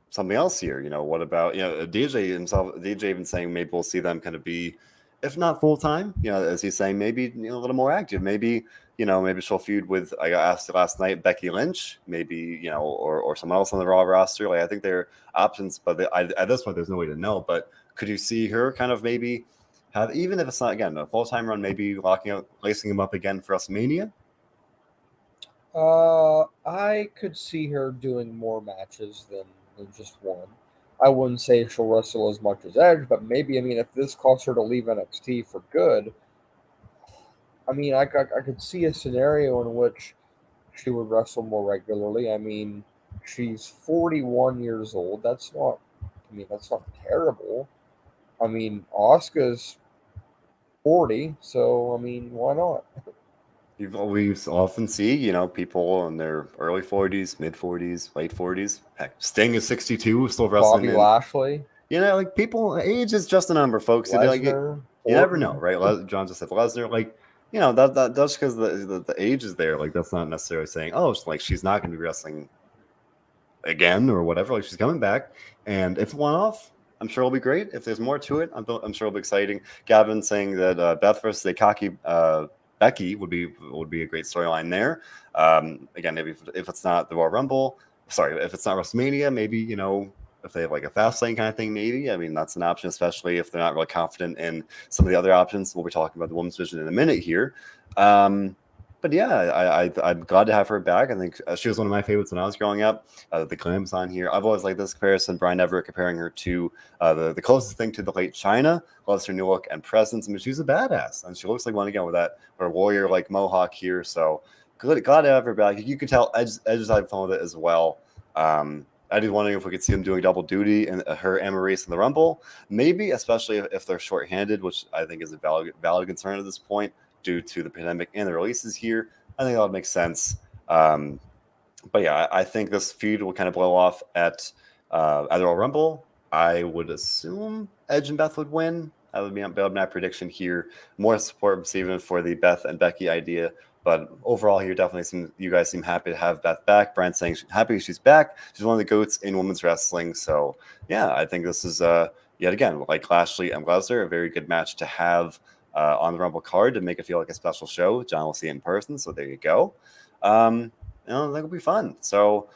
something else here? What about, DJ himself, DJ even saying maybe we'll see them kind of be, if not full-time, as he's saying, maybe a little more active. Maybe she'll feud with, I got asked last night, Becky Lynch, maybe, or someone else on the Raw roster. Like, I think there are options, but at this point, there's no way to know. But could you see her kind of maybe have, even if it's not, again, a full-time run, maybe lacing him up again for WrestleMania?
I could see her doing more matches than just one. I wouldn't say she'll wrestle as much as Edge, but maybe, if this caused her to leave NXT for good, I could see a scenario in which she would wrestle more regularly. She's 41 years old. That's not terrible. Asuka's 40, so why not?
We often see, people in their early 40s, mid 40s, late 40s. Heck, Sting is 62, still wrestling.
Bobby Lashley.
Like people, age is just a number, folks.
Lesnar,
you never know, right? John just said Lesnar, that's because the age is there. Like that's not necessarily saying, oh, it's like she's not going to be wrestling again or whatever. Like she's coming back, and if one off, I'm sure it'll be great. If there's more to it, I'm sure it'll be exciting. Gavin saying that Beth versus the cocky Becky would be a great storyline there. Again, maybe if it's not the Royal Rumble, if it's not WrestleMania, maybe if they have like a fast lane kind of thing, maybe. That's an option, especially if they're not really confident in some of the other options. We'll be talking about the women's division in a minute here. But yeah, I'm glad to have her back. I think she was one of my favorites when I was growing up. The claims on here, I've always liked this comparison. Brian Everett comparing her to the closest thing to the late China. Loves her new look and presence. She's a badass, and she looks like one again with her warrior like mohawk here. So glad to have her back. You can tell Edge is having fun with it as well. I was wondering if we could see them doing double duty in her and Maurice in the Rumble. Maybe, especially if they're shorthanded, which I think is a valid concern at this point due to the pandemic and the releases here. I think that would make sense. But yeah, I think this feud will kind of blow off at the Royal Rumble. I would assume Edge and Beth would win. That would be my prediction here. More support even for the Beth and Becky idea. But overall here, definitely you guys seem happy to have Beth back. Brian's saying happy she's back. She's one of the GOATs in women's wrestling. So yeah, I think this is yet again, like Lashley and Lesnar, a very good match to have on the Rumble card to make it feel like a special show. John will see it in person. So there you go. I think it'll be fun. So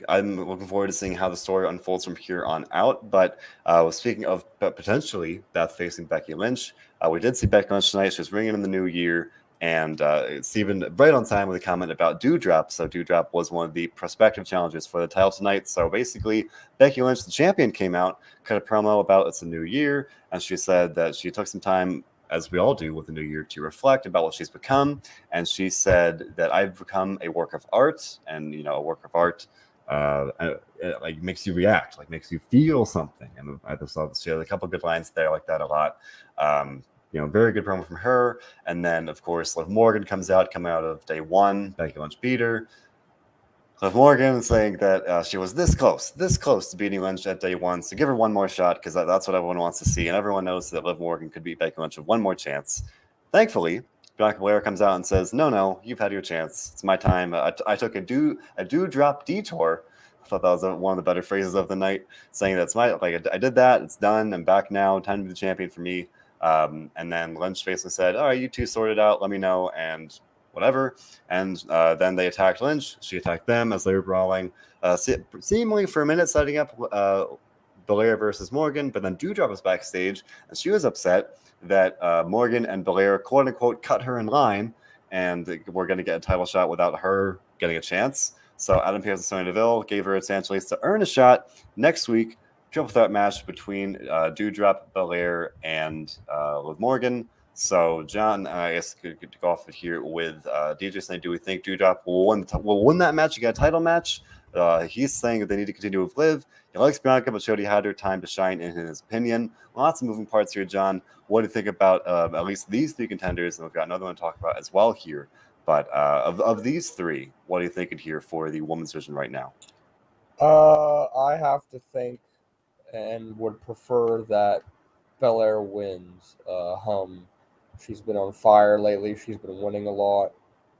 I'm looking forward to seeing how the story unfolds from here on out. But speaking of potentially Beth facing Becky Lynch, we did see Becky Lynch tonight. She was ringing in the new year. And it's even right on time with a comment about Doudrop. So Doudrop was one of the prospective challengers for the title tonight. So basically, Becky Lynch, the champion, came out, cut a promo about it's a new year. And she said that she took some time, as we all do with the new year, to reflect about what she's become. And she said that I've become a work of art. And, a work of art like makes you react, like makes you feel something. And I just thought she had a couple good lines there like that a lot. Very good promo from her. And then, of course, Liv Morgan coming out of day one. Becky Lynch beat her. Liv Morgan saying that she was this close to beating Lynch at day one. So give her one more shot because that's what everyone wants to see. And everyone knows that Liv Morgan could beat Becky Lynch with one more chance. Thankfully, Bianca Belair comes out and says, no, you've had your chance. It's my time. I took a drop detour. I thought that was one of the better phrases of the night, saying that's I did that. It's done. I'm back now. Time to be the champion for me. And then Lynch basically said, all right, you two sort it out. Let me know. And whatever. And then they attacked Lynch. She attacked them as they were brawling, seemingly for a minute setting up Belair versus Morgan. But then Doudrop was backstage, and she was upset that Morgan and Belair, quote unquote, cut her in line, and we're going to get a title shot without her getting a chance. So Adam Pearce and Sonya Deville gave her a chance to earn a shot next week. Triple threat match between Doudrop, Belair, and Liv Morgan. So, John, I guess could go off it here with DJ saying, do we think Doudrop will win that match? You got a title match. He's saying that they need to continue with Liv. He likes Bianca, but Jody had her time to shine in his opinion. Lots of moving parts here, John. What do you think about at least these three contenders? And we've got another one to talk about as well here. But of these three, what are you thinking here for the women's division right now?
I have to think and would prefer that Belair wins. She's been on fire lately. She's been winning a lot.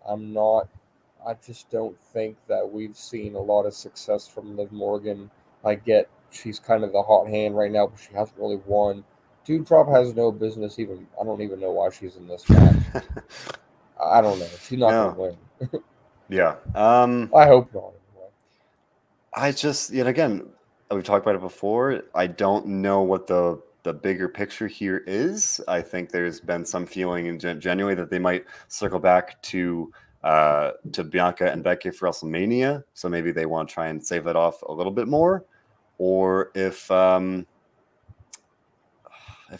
I just don't think that we've seen a lot of success from Liv Morgan. I get she's kind of the hot hand right now, but she hasn't really won. Doudrop has no business even. I don't even know why she's in this match. I don't know. She's not going to win.
Yeah.
I hope not. Anyway.
I just, again, we've talked about it before. I don't know what the bigger picture here is. I think there's been some feeling genuinely that they might circle back to Bianca and Becky for WrestleMania. So maybe they want to try and save that off a little bit more. Or if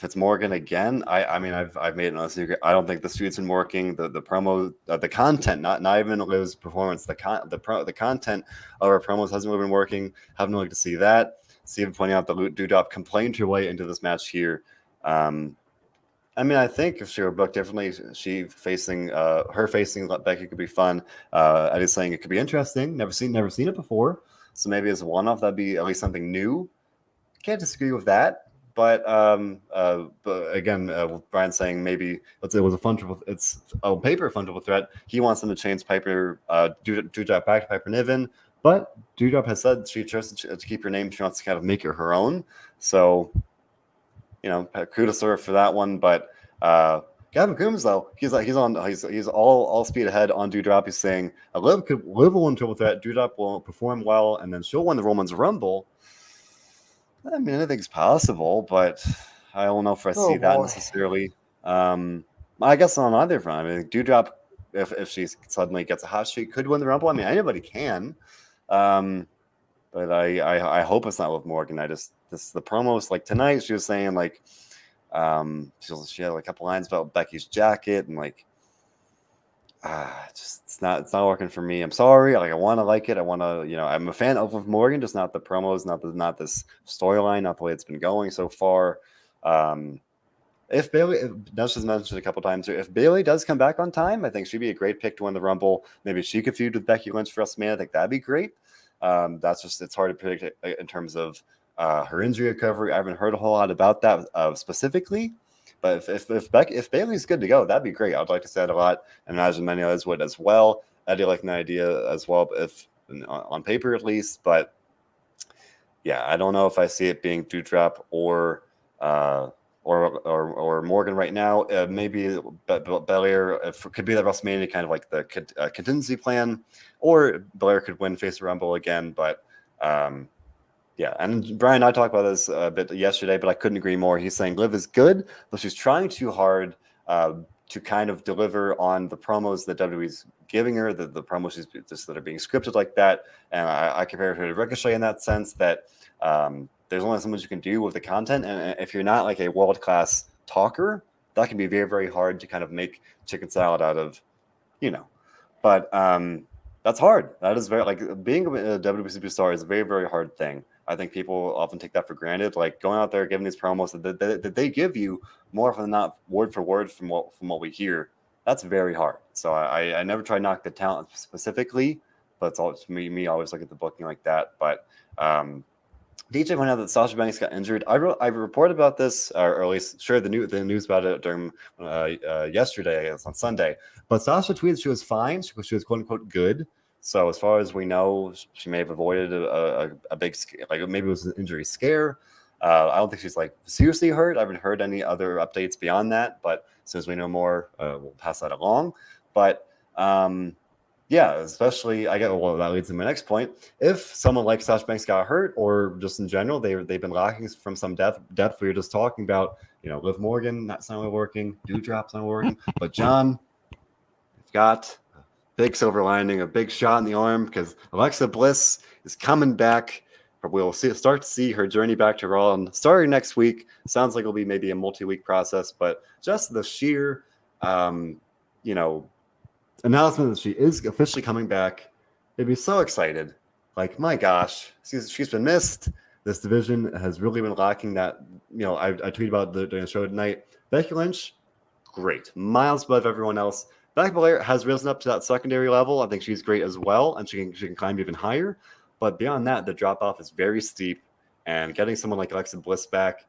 it's Morgan again, I mean, I've made it no secret. I don't think the suit's been working. The promo, the content, not even Liv's performance. The content of our promos hasn't really been working. Haven't really liked to see that. Steven pointing out that Doudrop complained her way into this match here. I mean, I think if she were booked differently, her facing Becky could be fun. Eddie's saying it could be interesting. Never seen it before. So maybe as a one-off, that'd be at least something new. Can't disagree with that. But again, Brian saying maybe it was a fun triple. It's a paper fun triple threat. He wants them to change Piper, Doudrop back to Piper Niven. But Doudrop has said she trusts to keep her name. She wants to kind of make it her own. So, kudos to her for that one. But Gavin Coombs, though, he's all speed ahead on Doudrop. He's saying Liv will win triple threat. Doudrop will perform well, and then she'll win the Women's Rumble. I mean, anything's possible, but I don't know if I see that necessarily. I guess on either front. I mean, Doudrop, if she suddenly gets a hot streak, could win the Rumble. I mean, anybody can. But I hope it's not with Morgan. The promos like tonight, she was saying like she had like a couple lines about Becky's jacket and like it's not working for me. I'm sorry. Like I want to like it. I want to, I'm a fan of Morgan, just not the promos, not this storyline, not the way it's been going so far. If Ness has mentioned a couple times here, if Bayley does come back on time, I think she'd be a great pick to win the Rumble. Maybe she could feud with Becky Lynch for WrestleMania. I think that'd be great. It's hard to predict in terms of her injury recovery. I haven't heard a whole lot about that specifically. But if Bayley's good to go, that'd be great. I'd like to say that a lot, and imagine many others would as well. I'd like an idea as well, if on paper at least. But yeah, I don't know if I see it being Doudrop or Morgan right now. Maybe Belair could be the WrestleMania kind of like the contingency plan, or Belair could win Face the Rumble again. But Yeah, and Brian and I talked about this a bit yesterday, but I couldn't agree more. He's saying Liv is good, but she's trying too hard to kind of deliver on the promos that WWE's giving her, the promos she's just that are being scripted like that. And I compare her to Ricochet in that sense that there's only so much you can do with the content, and if you're not like a world-class talker, that can be very, very hard to kind of make chicken salad out of, you know. But that's hard. That is very, like, being a WWE superstar is a very, very hard thing. I think people often take that for granted. Like, going out there giving these promos that they give you more often than not, word for word from what we hear. That's very hard. So I never try to knock the talent specifically, but it's always me always look at the booking like that. But DJ pointed out that Sasha Banks got injured. I reported about this, or at least shared the news about it during yesterday, I guess on Sunday. But Sasha tweeted she was fine. She was quote unquote good. So as far as we know, she may have avoided a big, like maybe it was an injury scare. I don't think she's like seriously hurt. I haven't heard any other updates beyond that. But as soon as we know more, we'll pass that along. But yeah, especially that leads to my next point. If someone like Sasha Banks got hurt, or just in general, they've been lacking from some depth. We were just talking about, Liv Morgan not really working, Dewdrop's not working, but John, we've got a big silver lining, a big shot in the arm, because Alexa Bliss is coming back. We'll start to see her journey back to Raw, and starting next week. Sounds like it'll be maybe a multi-week process, but just the sheer, announcement that she is officially coming back, they'd be so excited. Like, my gosh, she's been missed. This division has really been lacking that. I tweeted about during the show tonight. Becky Lynch, great, miles above everyone else. Becky Belair has risen up to that secondary level. I think she's great as well, and she can climb even higher. But beyond that, the drop off is very steep, and getting someone like Alexa Bliss back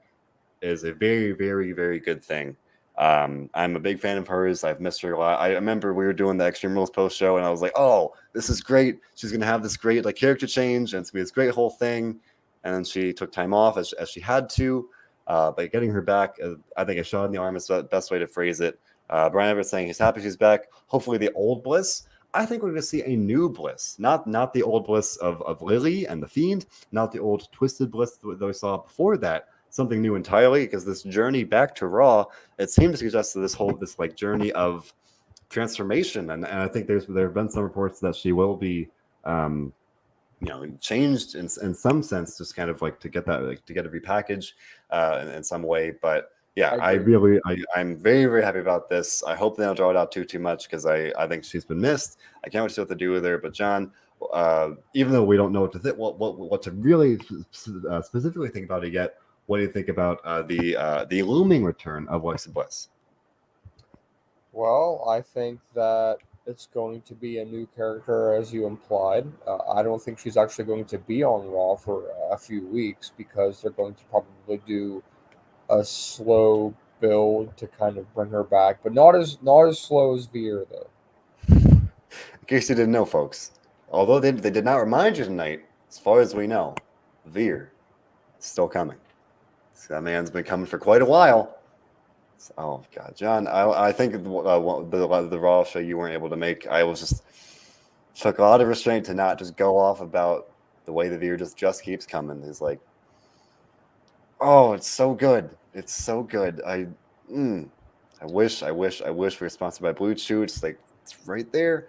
is a very, very, very good thing. I'm a big fan of hers. I've missed her a lot. I remember we were doing the Extreme Rules post show, and I was like, "Oh, this is great. She's gonna have this great character change, and it's gonna be this great whole thing." And then she took time off as she had to. But getting her back, I think a shot in the arm is the best way to phrase it. Brian Everett saying he's happy she's back. Hopefully, the old Bliss. I think we're going to see a new Bliss, not the old Bliss of Lily and the Fiend, not the old twisted Bliss that we saw before that. Something new entirely, because this journey back to Raw, it seems to suggest this journey of transformation, and I think there have been some reports that she will be, changed in some sense, just kind of like to get a repackage in some way, but. Yeah, I'm very, very happy about this. I hope they don't draw it out too much, because I think she's been missed. I can't wait to see what to do with her. But John, even though we don't know what to really specifically think about it yet, what do you think about the looming return of Alexa Bliss?
Well, I think that it's going to be a new character, as you implied. I don't think she's actually going to be on Raw for a few weeks, because they're going to probably do a slow build to kind of bring her back, but not as slow as Veer, though.
In case you didn't know, folks, although they did not remind you tonight, as far as we know, Veer is still coming. So that man's been coming for quite a while. Oh God, John, I think the Raw show you weren't able to make, I was just took a lot of restraint to not just go off about the way the Veer just keeps coming. It's like, oh, it's so good. It's so good. I wish we were sponsored by Blue Chew. It's like, it's right there.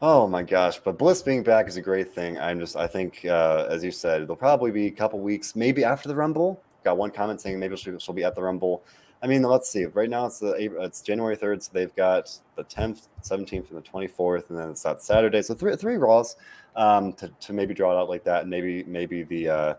Oh my gosh. But Bliss being back is a great thing. I think, as you said, it'll probably be a couple weeks, maybe after the Rumble. Got one comment saying maybe she'll be at the Rumble. I mean, let's see. Right now it's January 3rd, so they've got the 10th, 17th, and the 24th, and then it's that Saturday. So three Raws to maybe draw it out like that, and maybe the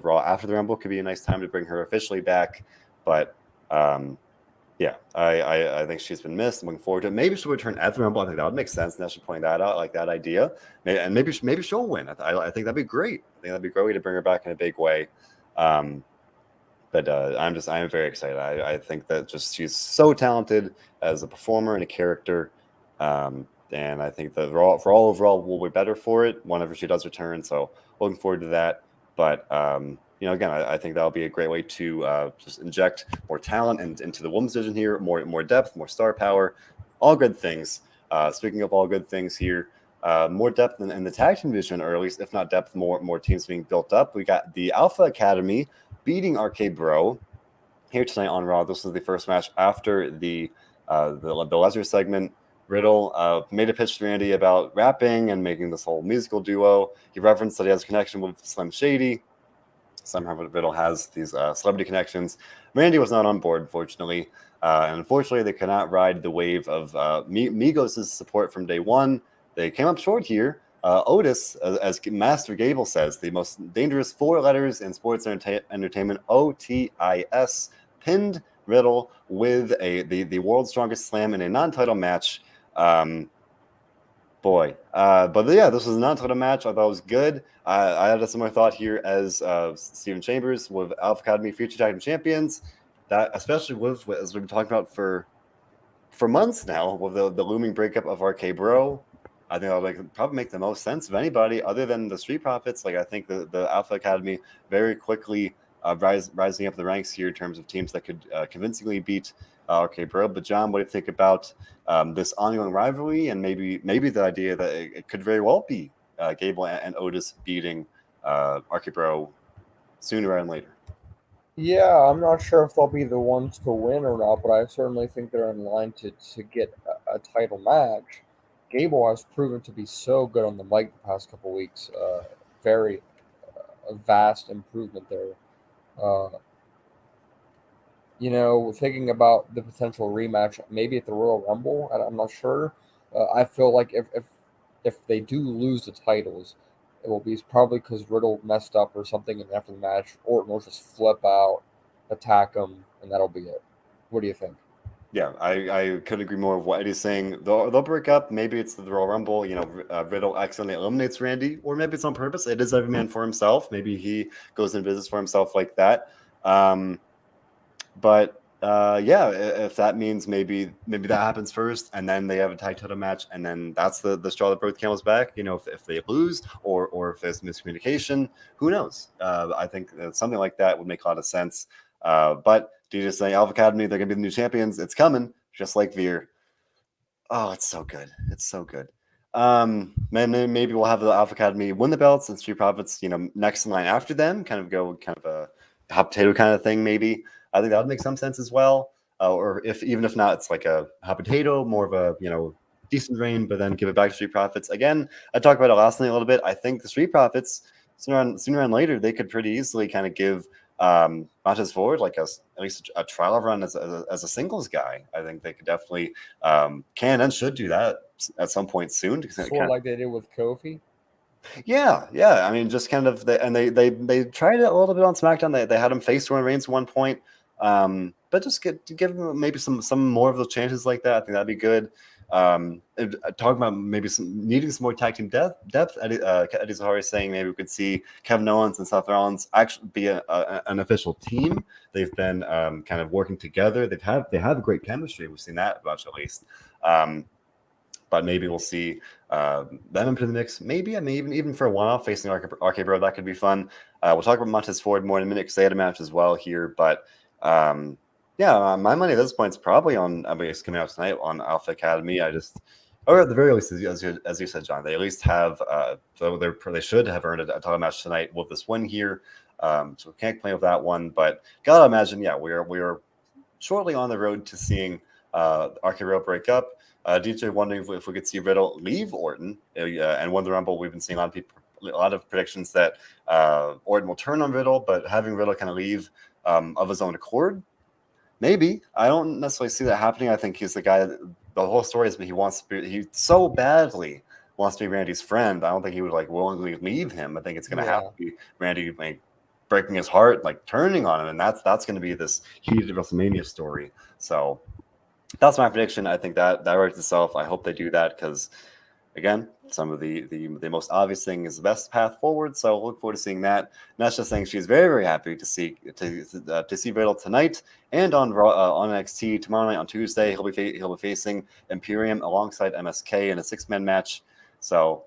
Raw after the Rumble could be a nice time to bring her officially back. But yeah, I think she's been missed. I'm looking forward to it. Maybe she'll return at the Rumble. I think that would make sense. Now she's pointing that out, like that idea. Maybe she'll win. I think that'd be great. I think that'd be a great way to bring her back in a big way. But I'm very excited. I think that just she's so talented as a performer and a character. And I think that Raw overall will be better for it whenever she does return. So looking forward to that. But again, I think that'll be a great way to just inject more talent into the women's division here, more depth, more star power, all good things. Speaking of all good things here, more depth in the tag team division, or at least if not depth, more teams being built up. We got the Alpha Academy beating RK Bro here tonight on Raw. This was the first match after the Lesnar segment. Riddle made a pitch to Randy about rapping and making this whole musical duo. He referenced that he has a connection with Slim Shady. Somehow Riddle has these celebrity connections. Randy was not on board, unfortunately. And unfortunately, they cannot ride the wave of Migos' support from day one. They came up short here. Otis, as Master Gable says, the most dangerous 4 letters in sports entertainment, OTIS, pinned Riddle with the world's strongest slam in a non-title match. But yeah, this was a non-title match. I thought it was good. I had a similar thought here as Steven Chambers with Alpha Academy future tag team champions. That especially with, as we've been talking about for months now, with the looming breakup of RK Bro. I think that would probably make the most sense of anybody other than the Street Profits. Like, I think the Alpha Academy very quickly rising up the ranks here in terms of teams that could convincingly beat RK Bro. But John, what do you think about this ongoing rivalry and maybe the idea that it could very well be Gable and Otis beating RK Bro sooner rather than later?
Yeah, I'm not sure if they'll be the ones to win or not, but I certainly think they're in line to get a title match. Gable has proven to be so good on the mic the past couple weeks. Very vast improvement there. Uh, thinking about the potential rematch, maybe at the Royal Rumble, I'm not sure. I feel like if they do lose the titles, it will be probably because Riddle messed up or something, and after the match, Orton will just flip out, attack him, and that'll be it. What do you think?
Yeah, I couldn't agree more with what Eddie's saying. They'll break up. Maybe it's the Royal Rumble. Riddle accidentally eliminates Randy, or maybe it's on purpose. It is every man for himself. Maybe he goes in business for himself like that. Yeah, if that means maybe that happens first, and then they have a tag title match, and then that's the straw that broke the camel's back. If they lose or if there's miscommunication, who knows? I think something like that would make a lot of sense. But do you just say Alpha Academy, they're gonna be the new champions? It's coming, just like Veer. Oh, it's so good. It's so good. Maybe we'll have the Alpha Academy win the belts and Street Profits, next in line after them, kind of a hot potato kind of thing, maybe. I think that would make some sense as well. Or even if not, it's like a hot potato, more of a decent reign, but then give it back to Street Profits. Again, I talked about it last night a little bit. I think the Street Profits sooner and later they could pretty easily kind of give Montez Ford like at least a trial run as a singles guy. I think they could definitely can and should do that at some point soon.
Sort of like they did with Kofi.
Yeah. I mean, just kind of they tried it a little bit on SmackDown. They had him face Roman Reigns at one point, but just give him maybe some more of those chances like that. I think that'd be good. Talking about maybe needing some more tag team depth. Eddie Zahari saying maybe we could see Kevin Owens and Seth Rollins actually be an official team. They've been kind of working together. They have great chemistry. We've seen that much at least. But maybe we'll see them into the mix. Maybe, I mean, even for a one-off facing RK Bro, that could be fun. We'll talk about Montez Ford more in a minute because they had a match as well here. But my money at this point is probably on, I guess, coming out tonight on Alpha Academy. Or at the very least, as you said, John, they at least have, they should have earned a title match tonight with this win here. So we can't complain with that one. But gotta imagine, we are shortly on the road to seeing RK Bro break up. DJ wondering if we could see Riddle leave Orton and win the Rumble. We've been seeing a lot of predictions that Orton will turn on Riddle, but having Riddle kind of leave of his own accord, maybe. I don't necessarily see that happening. I think he's the guy. The whole story is he so badly wants to be Randy's friend. I don't think he would willingly leave him. I think it's going to have to be Randy breaking his heart, turning on him, and that's going to be this heated WrestleMania story. So. That's my prediction. I think that writes itself. I hope they do that because, again, some of the most obvious thing is the best path forward. So I look forward to seeing that. Nasha saying she's very, very happy to see Riddle tonight and on NXT tomorrow night on Tuesday. He'll be facing Imperium alongside MSK in a 6-man match. So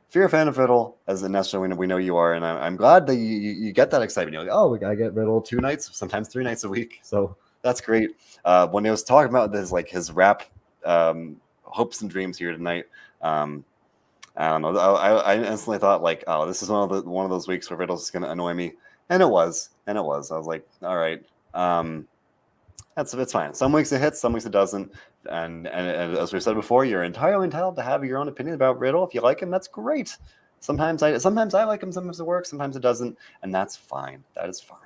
if you're a fan of Riddle, as Nasha, we know you are, and I'm glad that you get that excitement. You're like, oh, we gotta get Riddle 2 nights, sometimes 3 nights a week. So. That's great. When he was talking about this, his rap hopes and dreams here tonight, I don't know. I instantly thought like, oh, this is one of those weeks where Riddle's going to annoy me, and it was. I was like, all right, it's fine. Some weeks it hits, some weeks it doesn't, and as we said before, you're entirely entitled to have your own opinion about Riddle. If you like him, that's great. Sometimes I like him, sometimes it works, sometimes it doesn't, and that's fine. That is fine.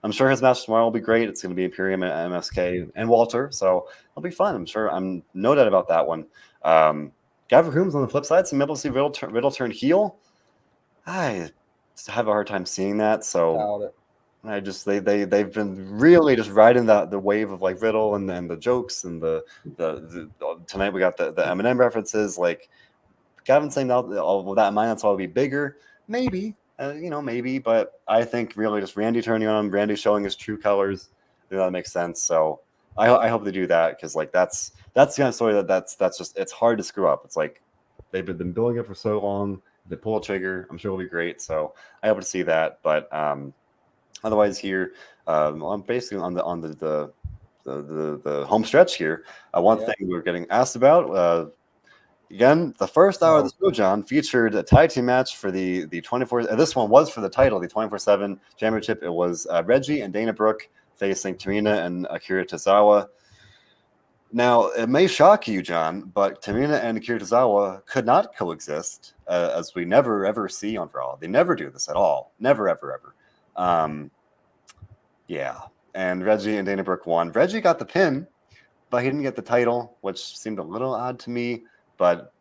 I'm sure his match tomorrow will be great. It's going to be Imperium and MSK and Walter, so it'll be fun. I'm sure. I'm no doubt about that one. Gavin Coombs on the flip side, some able to see Riddle turn heel. I have a hard time seeing that. So I just they've been really just riding the wave of like Riddle and then the jokes and the tonight we got the Eminem references. Like Gavin saying all of that in mind, that's all be bigger. Maybe. Maybe, but I think really just Randy turning on him, Randy showing his true colors, that makes sense. So I hope they do that because like that's the kind of story that's just it's hard to screw up. It's like they've been building it for so long. If they pull a trigger, I'm sure it'll be great. So I hope to see that. But otherwise, here I'm basically on the home stretch here. One thing we were getting asked about. Again, the first hour of the show, John, featured a tag team match for the 24. This one was for the title, the 24/7 championship. It was Reggie and Dana Brooke facing Tamina and Akira Tozawa. Now, it may shock you, John, but Tamina and Akira Tozawa could not coexist, as we never ever see on Raw. They never do this at all. Never, ever, ever. Yeah. And Reggie and Dana Brooke won. Reggie got the pin, but he didn't get the title, which seemed a little odd to me. But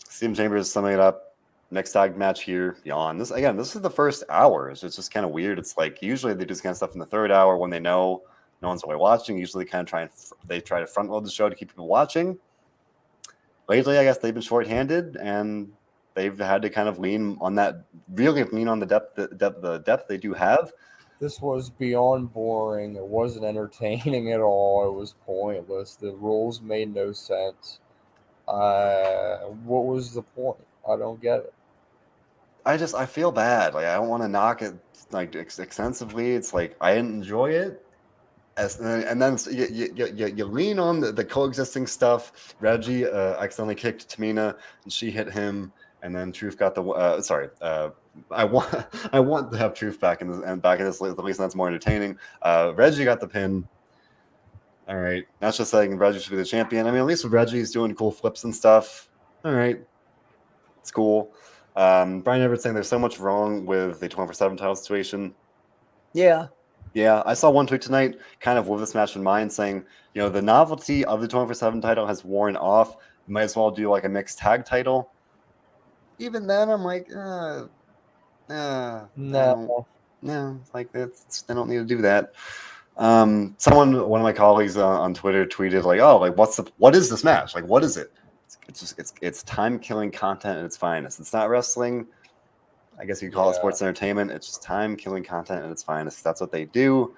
Steven Chambers summing it up. Next tag match here. Yawn. This is the first hour. It's just kind of weird. It's like usually they do this kind of stuff in the third hour when they know no one's really watching. Usually kind of try to front load the show to keep people watching. Lately, I guess they've been shorthanded and they've had to kind of lean on the depth they do have.
This was beyond boring. It wasn't entertaining at all. It was pointless. The rules made no sense. What was the point? I don't get it.
I feel bad. Like I don't want to knock it like extensively. It's like I enjoy it, and then you lean on the coexisting stuff. Reggie accidentally kicked Tamina, and she hit him, and then Truth got the I want to have Truth back in this, and back in this. At least that's more entertaining. Reggie got the pin. All right, that's just saying Reggie should be the champion. I mean, at least Reggie's doing cool flips and stuff. All right, it's cool. Brian Everett saying there's so much wrong with the 24/7 title situation. Yeah. I saw one tweet tonight, kind of with this match in mind, saying the novelty of the 24/7 title has worn off. You might as well do like a mixed tag title. Even then, I'm like, no, like that's they don't need to do that. One of my colleagues on Twitter tweeted like, "Oh, like what is this match? Like, what is it? It's time killing content at its finest. It's not wrestling. I guess you could call it sports entertainment. It's just time killing content at its finest. That's what they do.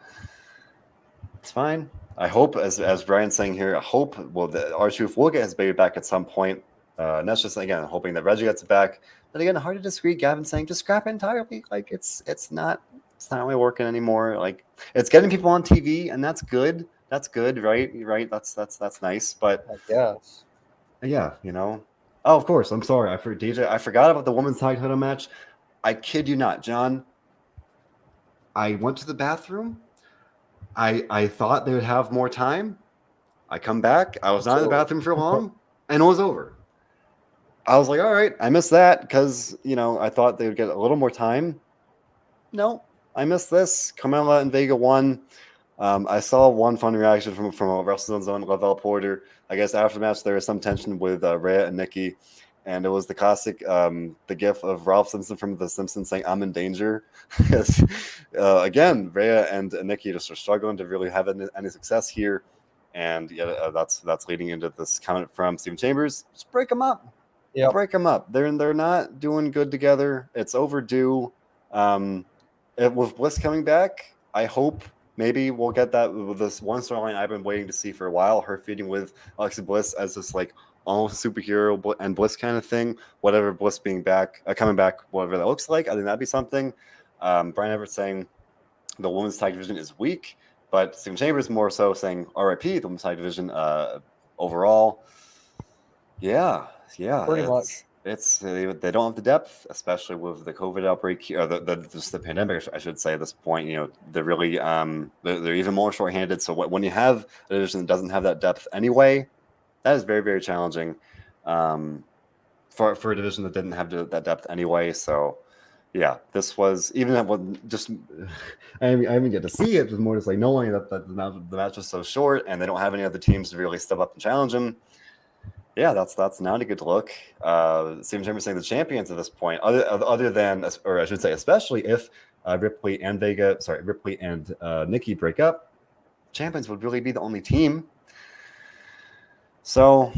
It's fine. I hope, as Brian's saying here, R-Truth will get his baby back at some point. And that's just again hoping that Reggie gets it back. But again, hard to disagree. Gavin saying just scrap it entirely. Like it's not really working anymore. Like it's getting people on TV, and that's good. That's good, right? That's nice. But
I guess.
Yeah, Oh, of course. I'm sorry. I forgot about the women's tag title match. I kid you not, John. I went to the bathroom. I thought they would have more time. I come back. I was not in the bathroom for long, and it was over. I was like, all right, I missed that because I thought they would get a little more time. No, I missed this. Carmella and Vega won. I saw one fun reaction from a WrestleZone Lavelle Porter. I guess after the match there was some tension with Rhea and Nikki, and it was the classic the gif of Ralph Simpson from The Simpsons saying "I'm in danger." Because again, Rhea and Nikki just are struggling to really have any success here, and that's leading into this comment from Steven Chambers: just break them up. Yeah, break them up. They're not doing good together. It's overdue. With Bliss coming back, I hope. Maybe we'll get that with this one storyline I've been waiting to see for a while. Her feuding with Alexa Bliss as this like almost superhero and Bliss kind of thing. Whatever Bliss being back, coming back, whatever that looks like. I think that'd be something. Brian Everett saying the women's tag division is weak, but Steven Chambers more so saying RIP the women's tag division overall. Yeah,
pretty much.
It's they don't have the depth, especially with the COVID outbreak or just the pandemic, I should say. At this point, they're really they're even more shorthanded. So when you have a division that doesn't have that depth anyway, that is very, very challenging for a division that didn't have that depth anyway. So yeah, this was even that one just I didn't get to see it. It was more just like knowing that the match was so short and they don't have any other teams to really step up and challenge them. Yeah, that's not a good look. Seems to be saying the champions at this point, other than, or I should say, especially if Ripley and Nikki break up, champions would really be the only team. So,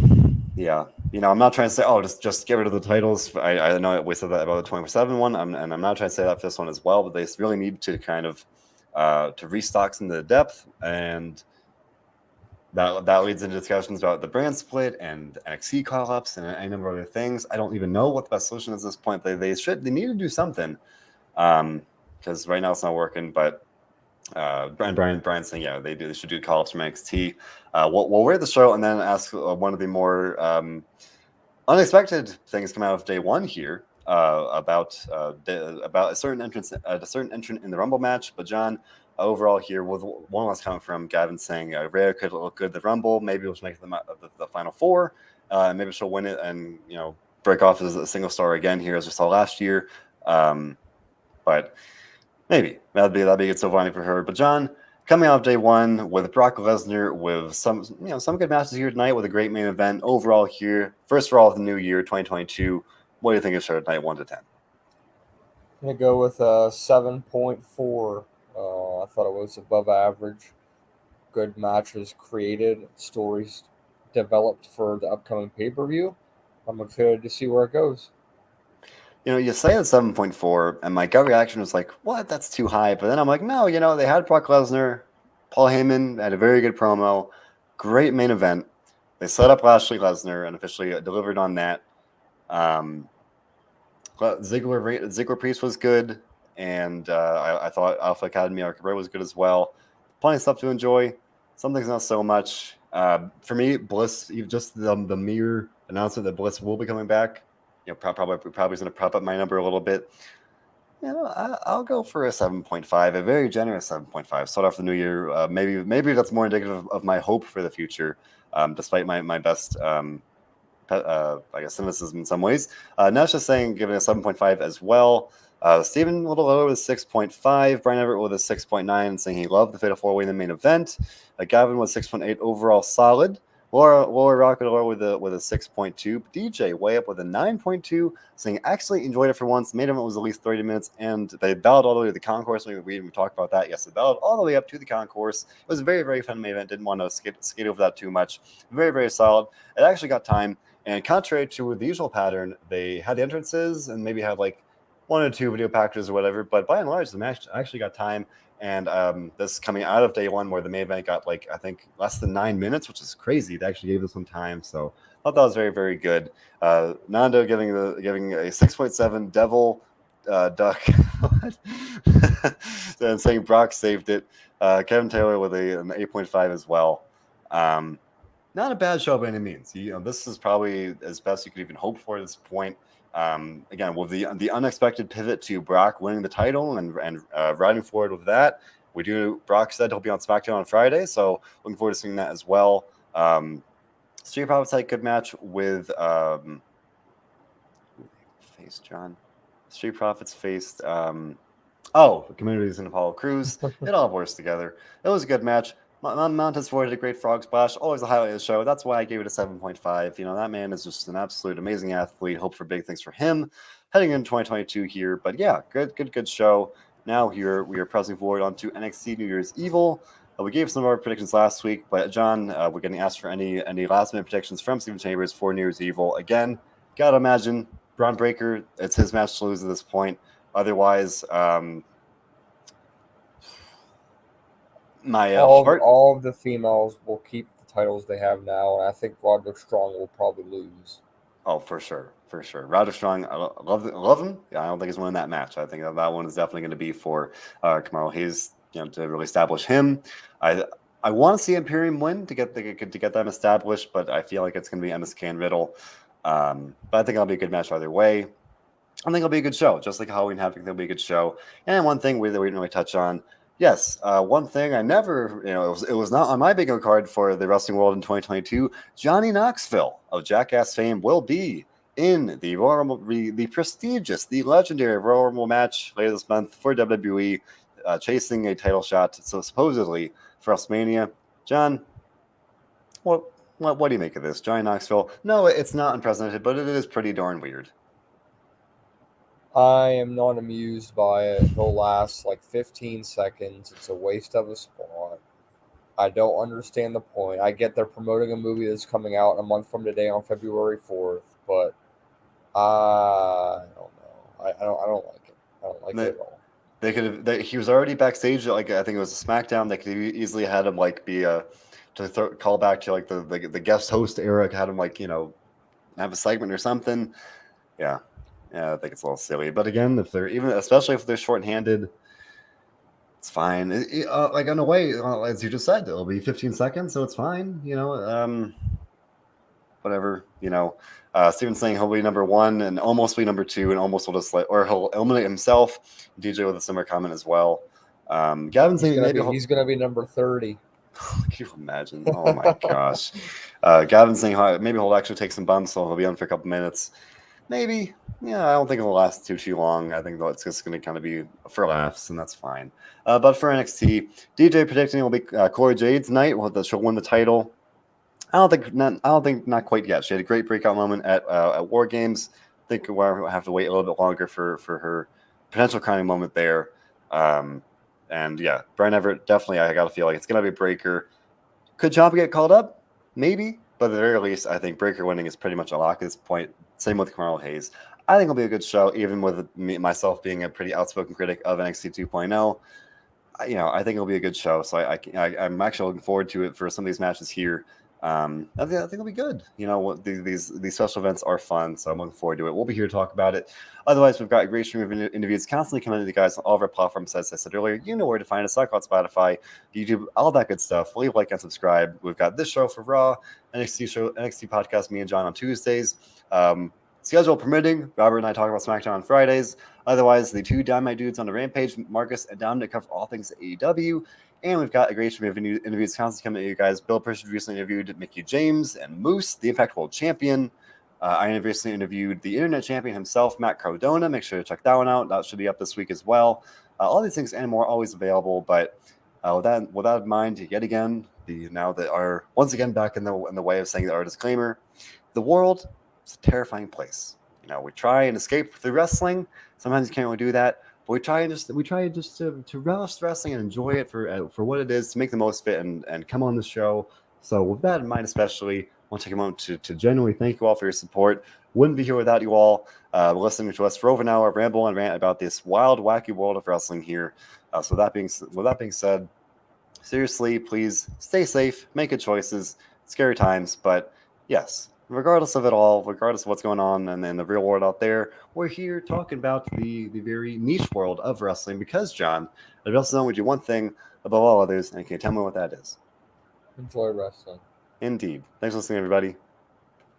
yeah, I'm not trying to say, oh, just get rid of the titles. I know we said that about the 24/7 one, and I'm not trying to say that for this one as well. But they really need to kind of to restock some of the depth and. That leads into discussions about the brand split and NXT call-ups and a number of other things. I don't even know what the best solution is at this point. They need to do something because right now it's not working. But Brian's saying, yeah, they should do call-ups from NXT. We'll rate the show and then ask one of the more unexpected things come out of day one here about a certain entrant in the Rumble match. But John. Overall, here with one last comment from Gavin saying Rhea could look good at the Rumble. Maybe we'll make the final four. Maybe she'll win it and break off as a single star again here as we saw last year. But maybe that'd be a good silver lining for her. But John, coming out of day one with Brock Lesnar with some good matches here tonight with a great main event overall here. First Raw of the new year 2022. What do you think of show tonight 1 to 10?
I'm gonna go with a 7.4. I thought it was above average. Good matches created, stories developed for the upcoming pay-per-view. I'm excited to see where it goes.
You say it's 7.4, and my gut reaction was like, what? That's too high. But then I'm like, no, they had Brock Lesnar, Paul Heyman had a very good promo, great main event. They set up Lashley Lesnar and officially delivered on that. Ziggler Priest was good. And I thought Alpha Academy Arcabre was good as well. Plenty of stuff to enjoy. Some things not so much. For me, Bliss, just the mere announcement that Bliss will be coming back, probably going to prop up my number a little bit. I'll go for a 7.5, a very generous 7.5. Start off the new year. Maybe that's more indicative of my hope for the future, despite my best. I guess cynicism in some ways. Now it's just saying giving a 7.5 as well. Steven a little lower with 6.5. Brian Everett with a 6.9, saying he loved the Fatal 4-Way in the main event. Gavin with 6.8 overall solid. Laura Rocket with a 6.2. DJ way up with a 9.2, saying actually enjoyed it for once. Main event was at least 30 minutes, and they battled all the way to the concourse. We talked about that. Yes, they battled all the way up to the concourse. It was a very, very fun main event. Didn't want to skate over that too much. Very, very solid. It actually got time. And contrary to the usual pattern, they had the entrances and maybe had like 1 or 2 video packages or whatever. But by and large, the match actually got time. And this coming out of day one where the main event got I think less than 9 minutes, which is crazy. They actually gave us some time. So I thought that was very, very good. Nando giving a 6.7 Devil Duck and saying Brock saved it. Kevin Taylor with an 8.5 as well. Not a bad show by any means. This is probably as best you could even hope for at this point. Again, with the unexpected pivot to Brock winning the title and riding forward with that, Brock said he'll be on SmackDown on Friday, so looking forward to seeing that as well. Street Profits had a good match with Street Profits faced Communities and Apollo Crews. It all works together. It was a good match. Montez Ford had a great frog splash. Always a highlight of the show. That's why I gave it a 7.5. That man is just an absolute amazing athlete. Hope for big things for him heading into 2022 here. But yeah, good show. Now here we are pressing forward onto NXT New Year's Evil. We gave some of our predictions last week, but John, we're getting asked for any last minute predictions from Stephen Chambers for New Year's Evil. Again, gotta imagine Braun Breaker. It's his match to lose at this point. Otherwise,
all of the females will keep the titles they have now, and I think Roderick Strong will probably lose.
Oh, for sure. Roderick Strong, I love him. Yeah, I don't think he's winning that match. I think that one is definitely going to be for Kamaru Hayes, to really establish him. I want to see Imperium win to get them established, but I feel like it's going to be MSK and Riddle. But I think it'll be a good match either way. I think it'll be a good show, just like Halloween Havoc. It'll be a good show. And one thing that we didn't really touch on, yes, one thing I never, it was not on my bingo card for the wrestling world in 2022. Johnny Knoxville of Jackass fame will be in the Royal Rumble, the prestigious, the legendary Royal Rumble match later this month for WWE, chasing a title shot. So supposedly for WrestleMania, John, what do you make of this, Johnny Knoxville? No, it's not unprecedented, but it is pretty darn weird.
I am not amused by it. It'll last like 15 seconds. It's a waste of a spot. I don't understand the point. I get they're promoting a movie that's coming out a month from today on February 4th, but I don't know. I don't like it. I don't like it at all.
They could have. He was already backstage. Like I think it was a SmackDown. They could have easily had him like be call back to like the guest host era. Had him like have a segment or something. Yeah, I think it's a little silly. But again, if they're especially if they're shorthanded, it's fine. Like in a way, as you just said, it'll be 15 seconds, so it's fine. Whatever. Steven saying he'll be number 1 and almost be number 2 and almost will just or he'll eliminate himself. DJ with a similar comment as well. Gavin saying
he's gonna be number 30.
Can you imagine? Oh my gosh. Gavin saying maybe he'll actually take some bumps, so he'll be on for a couple minutes. Maybe. Yeah, I don't think it'll last too long. I think it's just going to kind of be for laughs, and that's fine. But for NXT, DJ predicting it will be Cora Jade tonight. She'll win the title. I don't think not quite yet. She had a great breakout moment at War Games. I think we'll have to wait a little bit longer for her potential crowning moment there. And yeah, Brian Everett, definitely I got to feel like it's going to be Breaker. Could Ciampa get called up? Maybe. But at the very least, I think Breaker winning is pretty much a lock at this point. Same with Carmelo Hayes. I think it'll be a good show, even with myself being a pretty outspeaking critic of NXT 2.0. I think it'll be a good show. So I'm actually looking forward to it for some of these matches here. I think it'll be good. These special events are fun, so I'm looking forward to it. We'll be here to talk about it. Otherwise, we've got a great stream of interviews constantly coming to you guys on all of our platforms. As I said earlier, you know where to find us: SoundCloud, Spotify, YouTube, all that good stuff. Leave a like and subscribe. We've got this show for Raw, NXT podcast, me and John on Tuesdays. Schedule permitting, Robert and I talk about SmackDown on Fridays. Otherwise, the two Dynamite dudes on the Rampage, Marcus and Dominic, cover all things AEW. And we've got a great stream of interviews constantly coming to you guys. Bill Pritchard recently interviewed Mickie James and Moose, the Impact World Champion. I recently interviewed the Internet Champion himself, Matt Cardona. Make sure to check that one out. That should be up this week as well. All these things and more always available. But with that in mind, yet again, now that are once again back in the way of saying our disclaimer, the world is a terrifying place. We try and escape through wrestling. Sometimes you can't really do that. But we try just to relish wrestling and enjoy it for what it is, to make the most of it and come on the show. So with that in mind, especially, I want to take a moment to genuinely thank you all for your support. Wouldn't be here without you all listening to us for over an hour, ramble and rant about this wild, wacky world of wrestling here. So with that being said, seriously, please stay safe, make good choices. Scary times, but yes. Regardless of it all, regardless of what's going on and in the real world out there, we're here talking about the very niche world of wrestling because, John, at WrestleZone, we do one thing above all others, and can you tell me what that is?
Enjoy wrestling.
Indeed. Thanks for listening, everybody.